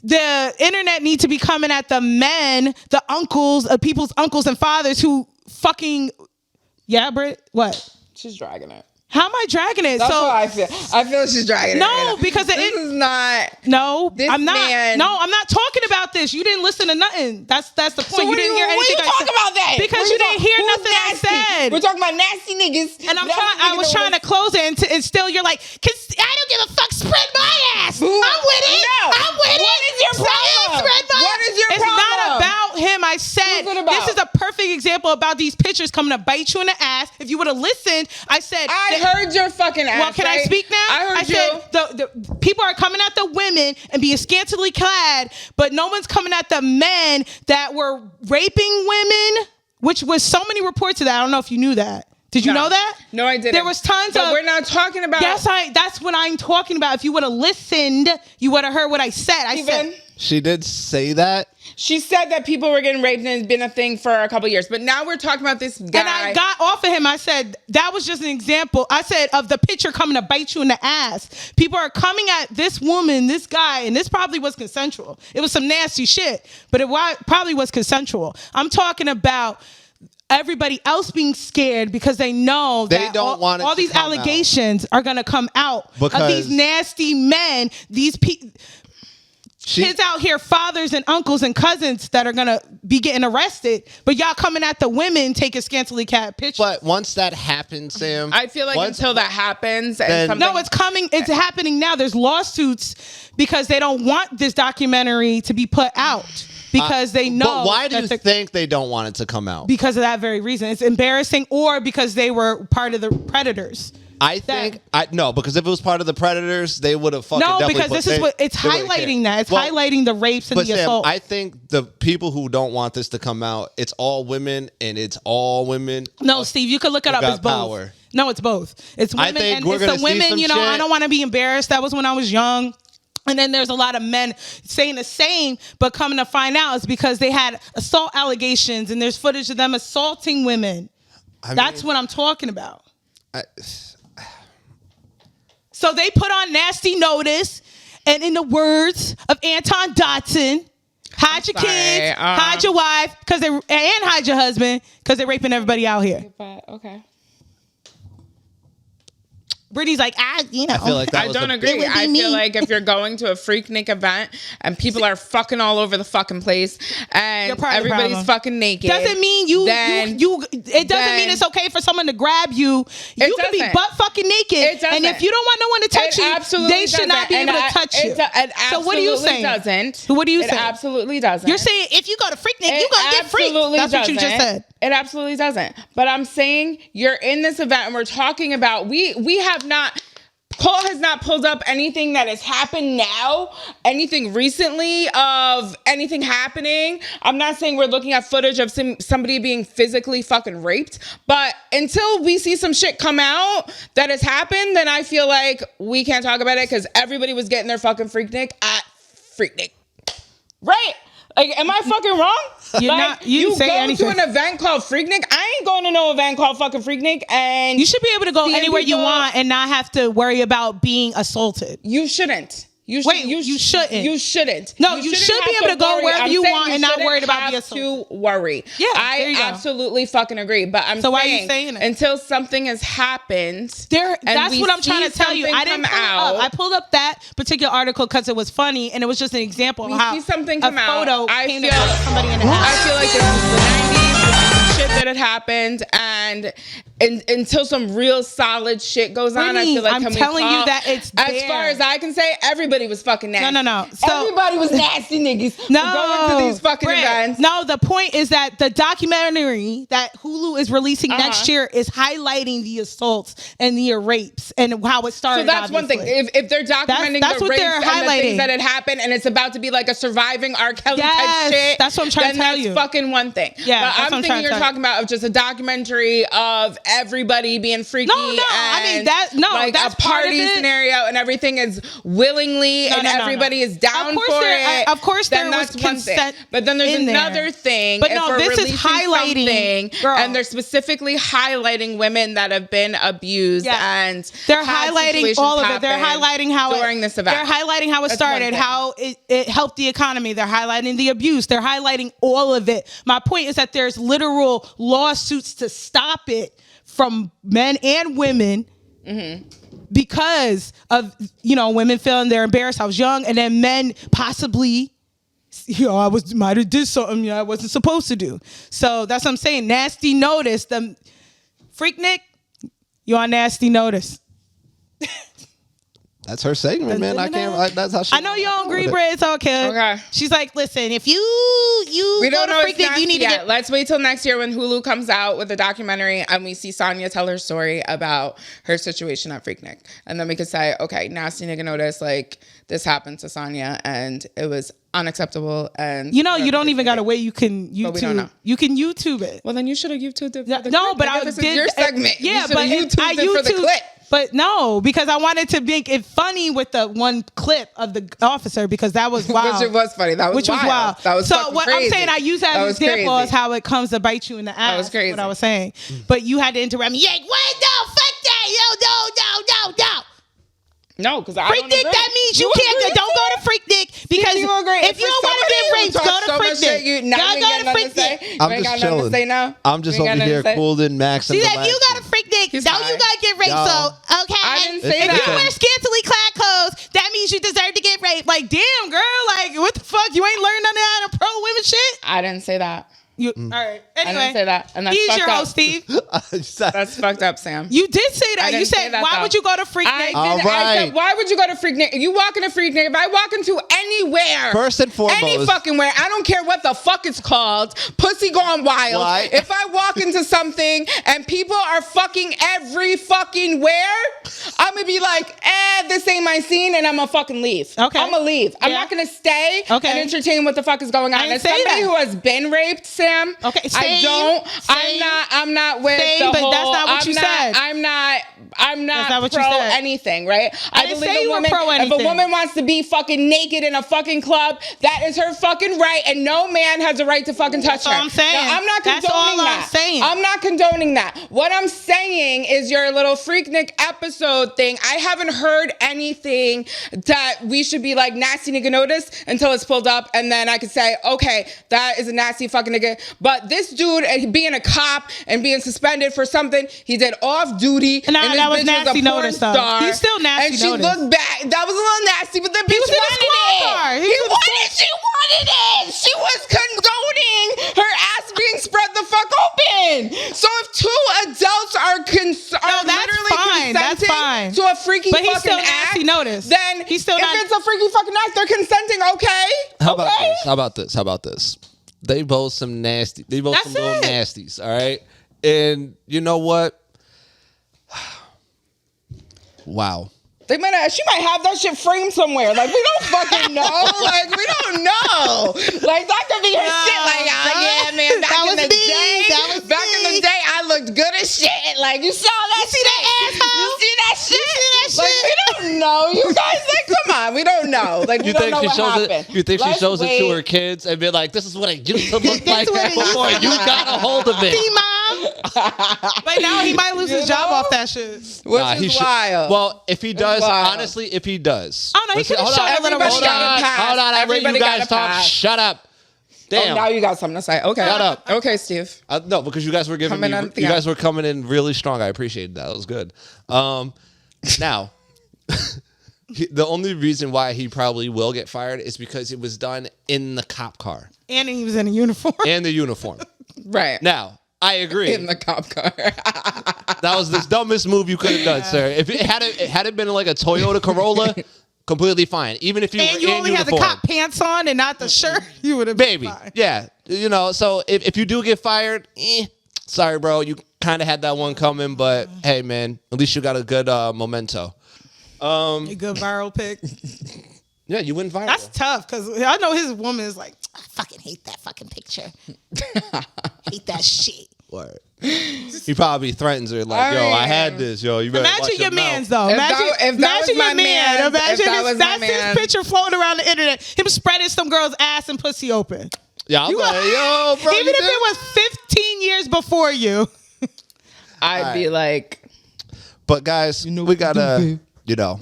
The internet needs to be coming at the men, the uncles, people's uncles and fathers who fucking, yeah, Britt, what? She's dragging it. How am I dragging it? That's so how I feel. I feel she's dragging it. No, right now. because this is not. no, This I'm not. man- No, I'm not talking about this. You didn't listen to nothing. That's the point. So you what didn't hear what anything. you I talking said. about that? Because What you didn't hear Who's nothing I nasty? said. We're talking about nasty niggas. And I was trying to close it, and still you're like, cause I don't give a fuck. Spread my ass. I'm with it. No. I'm with it. What is your problem? Spread my What is your It's problem? not about him. I said What's it about? this is a perfect example about these pictures coming to bite you in the ass. If you would have listened, I said I heard your fucking ass. well, can I right? speak now? I heard you. said the people are coming at the women and being scantily clad, but no one's coming at the men that were raping women, which was so many reports of that. I don't know if you knew that. Did you know that? No, I didn't. There was tons but of. we're not talking about. Yes, that's what I'm talking about. If you would have listened, you would have heard what I said. I said. She did say that. She said that people were getting raped and it's been a thing for a couple years. But now we're talking about this guy. And I got off of him. I said, that was just an example. I said, of the picture coming to bite you in the ass. People are coming at this woman, this guy, and this probably was consensual. It was some nasty shit, but it probably was consensual. I'm talking about everybody else being scared because they know They that don't want it all to these come allegations are going to come out of Because- these nasty men, these people. Kids out here, fathers and uncles and cousins that are gonna be getting arrested, but y'all coming at the women taking scantily clad pictures. But once that happens, Sam, I feel like until that happens, and then- something, no, it's coming. It's happening now. There's lawsuits because they don't want this documentary to be put out because they know. But why do that you think they don't want it to come out? Because of that very reason. It's embarrassing, or because they were part of the predators. I think no, because if it was part of the Predators, they would have fucking definitely because this is what it's highlighting. That it's highlighting the rapes and But the Sam, assault. I think the people who don't want this to come out, it's all women, and it's all women. No, Steve, you can look it up. got It's both. power. No, it's both. It's I women think and we're it's gonna the see women. some You know, shit. I don't want to be embarrassed. That was when I was young. And then there's a lot of men saying the same, but coming to find out it's because they had assault allegations, and there's footage of them assaulting women. That's what I'm talking about. So they put on nasty notice, and in the words of Anton Dotson, hide your kids, hide your wife, and hide your husband, because they're raping everybody out here. But okay. Brittany's like, I feel like that I was don't a- agree. would be I me. feel like if you're going to a Freaknik event and people are fucking all over the fucking place You're and part of the everybody's problem. fucking naked, doesn't mean it doesn't mean it's okay for someone to grab you. You could be doesn't. butt fucking naked, It doesn't. and if you don't want no one to touch It you, absolutely they should not be doesn't. able to And touch you. It So what are you saying? Doesn't. What are you It saying? absolutely doesn't. You're saying if you go to Freaknik, you're gonna get freaked. absolutely That's what you just doesn't. said. It absolutely doesn't. But I'm saying you're in this event and we're talking about we have not Cole has not pulled up anything that has happened now, anything recently of anything happening. I'm not saying we're looking at footage of somebody being physically fucking raped, but until we see some shit come out that has happened, then I feel like we can't talk about it because everybody was getting their fucking Freaknik at Freaknik. Right? Like, am I fucking wrong? You say go anything. to an event called Freaknik. I ain't going to no event called fucking Freaknik, and You should be able to go seeing anywhere you people- want and not have to worry about being assaulted. You shouldn't. You Wait, you shouldn't. You shouldn't. No, you should shouldn't be have able to go worry. wherever I'm you saying want and not shouldn't worried about being have assaulted. to worry. Yeah, there you I go. absolutely fucking agree. But I'm So why are saying, you saying it? until something has happened, That's we what I'm trying see to tell you. something I didn't come pull out. it up. I pulled up that particular article because it was funny and it was just an example We of how see something a come out. photo I came feel- to somebody in the I house. feel like this is the 90s. This is some shit that had happened, and until some real solid shit goes on, I Brittany, feel like I'm can we telling you call- that it's as there. far as I can say, everybody was fucking nasty. No. So- everybody was nasty niggas. No, going to these fucking Britt, events. No, the point is that the documentary that Hulu is releasing Uh-huh. next year is highlighting the assaults and the rapes and how it started. So that's one thing. obviously. If they're documenting That's the what rapes they're and the highlighting. things that had happened, and it's about to be like a surviving R. Kelly Yes, type shit, that's what I'm trying to then tell that's you. fucking one thing. Yeah, but that's what I'm I'm thinking trying to you're tell talking about of just a documentary of everybody being freaky. No, I mean, and that- no, like that's a part of party it. scenario, and everything is willingly, and No. everybody is down Of course for there- it. of course then there was that's one thing. consent But then there's in there. another thing. But if no, we're this is releasing highlighting- something, girl. and they're specifically highlighting women that have been abused, Yeah. and They're had highlighting situations all of it. They're happen highlighting how during this event. They're highlighting how it That's one started, thing. how it helped the economy. They're highlighting the abuse. They're highlighting all of it. My point is that there's literal lawsuits to stop it from men and women because of women feeling they're embarrassed. I was young, and then men possibly. I might have did something I wasn't supposed to do. So that's what I'm saying. Nasty notice. The Freaknik, you on nasty notice. That's her segment, man. I can't. That's how she. I know you don't agree, Britt. It's okay. Okay. She's like, listen, if you We go don't to know it's Freaknik, nasty you need to yet. get. Let's wait till next year when Hulu comes out with a documentary and we see Sonya tell her story about her situation at Freaknik. And then we could say, okay, nasty nigga notice, like this happened to Sonya and it was unacceptable. And You don't even gotta wait. You can YouTube. But we don't know. You can YouTube it. Well, then you should have YouTubed it. For the No, clip, but nigga. I This did is your segment. Yeah, you but YouTubed I it for the YouTube. clip. But no, because I wanted to make it funny with the one clip of the officer because that was wild. Which was funny. That was Which wild. was wild. That was so fucking what crazy. I'm saying, I use that as an was example crazy. as how it comes to bite you in the ass. was crazy. What I was saying, but you had to interrupt me. Yeah, what? No, fuck that. No. No, because I don't Freaknik, agree. that means you can't go. Don't go to Freaknik because you agree. if you don't want to get raped, go to Freaknik. You Y'all go to ain't got nothing to Freaknik. say. I'm You ain't just got nothing to chilling. say now. I'm just You ain't over got here nothing to say? cooled in Max. See and that if you relaxing. go to Freaknik, He's don't you fine. gotta get raped. Y'all. So okay, I didn't say if that. you wear scantily clad clothes, that means you deserve to get raped. Like damn, girl, like what the fuck? You ain't learned none of that in pro women shit. I didn't say that. You all right? I Anyway, didn't say that. And that's he's fucked your up. host, Steve. That's fucked up, Sam. You did say that. I You didn't say said that, why though. would you go to I Freaknik? did. All I right. said, why would you go to Freaknik? You walk into Freaknik. If I walk into anywhere, First and foremost- any fucking where, I don't care what the fuck it's called, pussy gone wild. Why? If I walk into something and people are fucking every fucking where, I'm gonna be like, this ain't my scene, and I'm gonna fucking leave. Okay. I'm gonna leave. I'm Yeah. not gonna stay Okay. and entertain what the fuck is going on. I didn't As say somebody that. who has been raped, Sam, Okay, I same, don't. same, I'm not with same, the but whole. that's not what you said. I'm not That's not what you pro said. anything, right? I didn't say you were pro If anything. a woman wants to be fucking naked in a fucking club, that is her fucking right, and no man has a right to fucking touch her. all I'm saying. Now, I'm not That's condoning all that. I'm saying. I'm not condoning that. What I'm saying is your little Freaknik episode thing. I haven't heard anything that we should be like nasty nigga notice until it's pulled up, and then I could say, okay, that is a nasty fucking nigga. But this dude being a cop and being suspended for something he did off duty. Nah, and this that was bitch nasty a porn notice, though. star, He's still nasty and she notice. looked back. That was a little nasty, but the bitch was in a wanted squad it. car. He He was in a wanted. She wanted it. She was condoning her ass being spread the fuck open. So if two adults are that's literally fine. That's consenting fine. to a freaky But he's fucking still act, nasty notice. then He's still if not- it's a freaky fucking act, they're consenting. Okay. How about Okay? this? How about this? How about this? They both some nasty. They both That's some little it. nasties. All right. And you know what? Wow. She might have that shit framed somewhere. Like, we don't fucking know. Like, we don't know. Like, that could be her shit. Like, oh yeah, man. Back in the day, I looked good as shit. Like, you saw that shit. You see that shit? Like, we don't know. You guys, like, come on. We don't know. Like, we don't know what happened. You think she shows it to her kids and be like, this is what I used to look like before you got a hold of it. See, Mom? But now he might lose his job off that shit. Which is wild. Well, if he does, honestly, if he does. Oh, no, he could have shown a little bit. Hold on, I let you guys talk. Shut up. Damn. Oh, now you got something to say. Okay. Shut up. Okay, Steve. No, because you guys were giving me, you guys were coming in really strong. I appreciated that. It was good. Now, the only reason why he probably will get fired is because it was done in the cop car. And he was in a uniform. And the uniform. Right. Now, I agree. In the cop car. That was the dumbest move you could have done, sir. If it had it been like a Toyota Corolla, completely fine. Even if you were you only in had the uniform. cop pants on and not the shirt, you would have been fine. Yeah. You know, so if you do get fired, sorry, bro. You kind of had that one coming, but hey, man, at least you got a good memento. A good viral pic. Yeah, you went viral. That's tough because I know his woman is like, I fucking hate that fucking picture. Hate that shit. Word. He probably threatens her like, yo, I had this, yo. You better Imagine watch your mouth. man's though. If Imagine that was your my man. Imagine that's his man. picture floating around the internet. Him spreading some girl's ass and pussy open. Yeah, I'm like, yo, bro. Even if it was 15 years before you. I'd be like. But guys, we gotta,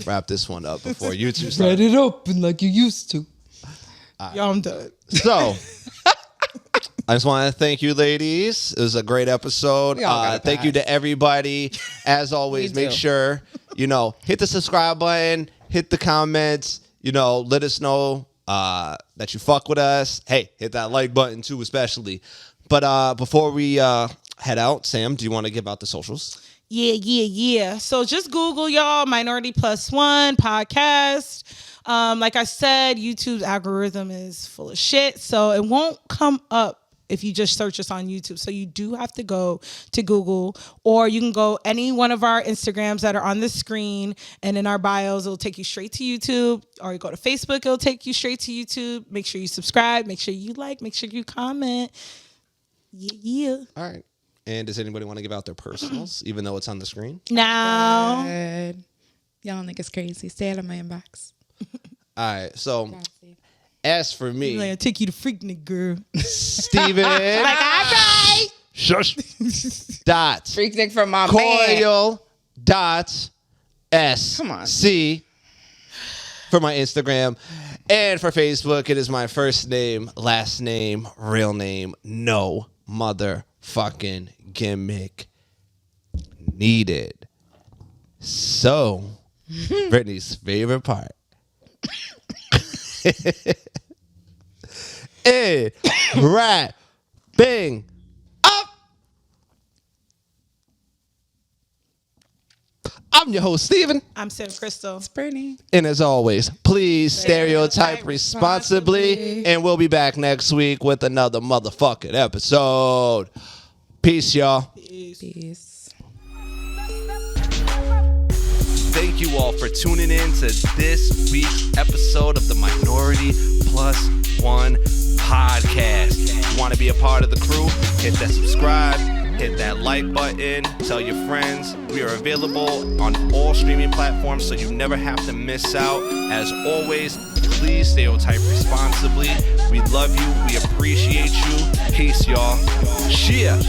wrap this one up before you two start. Spread it open like you used to. Yo, I'm done. So, I just want to thank you, ladies. It was a great episode. Thank you to everybody. As always, make sure, hit the subscribe button, hit the comments, let us know that you fuck with us. Hey, hit that like button too, especially. But before we head out, Sam, do you want to give out the socials? Yeah. So just Google, y'all, MinorityPlus1 Podcast. Like I said, YouTube's algorithm is full of shit, so it won't come up if you just search us on YouTube. So you do have to go to Google, or you can go any one of our Instagrams that are on the screen, and in our bios, it'll take you straight to YouTube, or you go to Facebook, it'll take you straight to YouTube. Make sure you subscribe, make sure you like, make sure you comment. Yeah. All right. And does anybody want to give out their personals, even though it's on the screen? Now. Good. Y'all niggas crazy. Stay out of my inbox. All right. So, as for me, I'm gonna take you to Freaknik, girl. Steven. Like, all right. Shush. Dot. Freaknik from my man. Coil. Dot. S. Come on. C. For my Instagram. And for Facebook, it is my first name, last name, real name. No motherfucking gimmick needed. So, Brittany's favorite part. Hey, right, bing, up. I'm your host, Steven. I'm Sam Crystal. It's Brittany. And as always, please stereotype responsibly. And we'll be back next week with another motherfucking episode. Peace, y'all. Peace. Thank you all for tuning in to this week's episode of the Minority Plus One Podcast. If you want to be a part of the crew, hit that subscribe, hit that like button, tell your friends. We are available on all streaming platforms, so you never have to miss out. As always, please stereotype responsibly. We love you. We appreciate you. Peace, y'all. Cheers.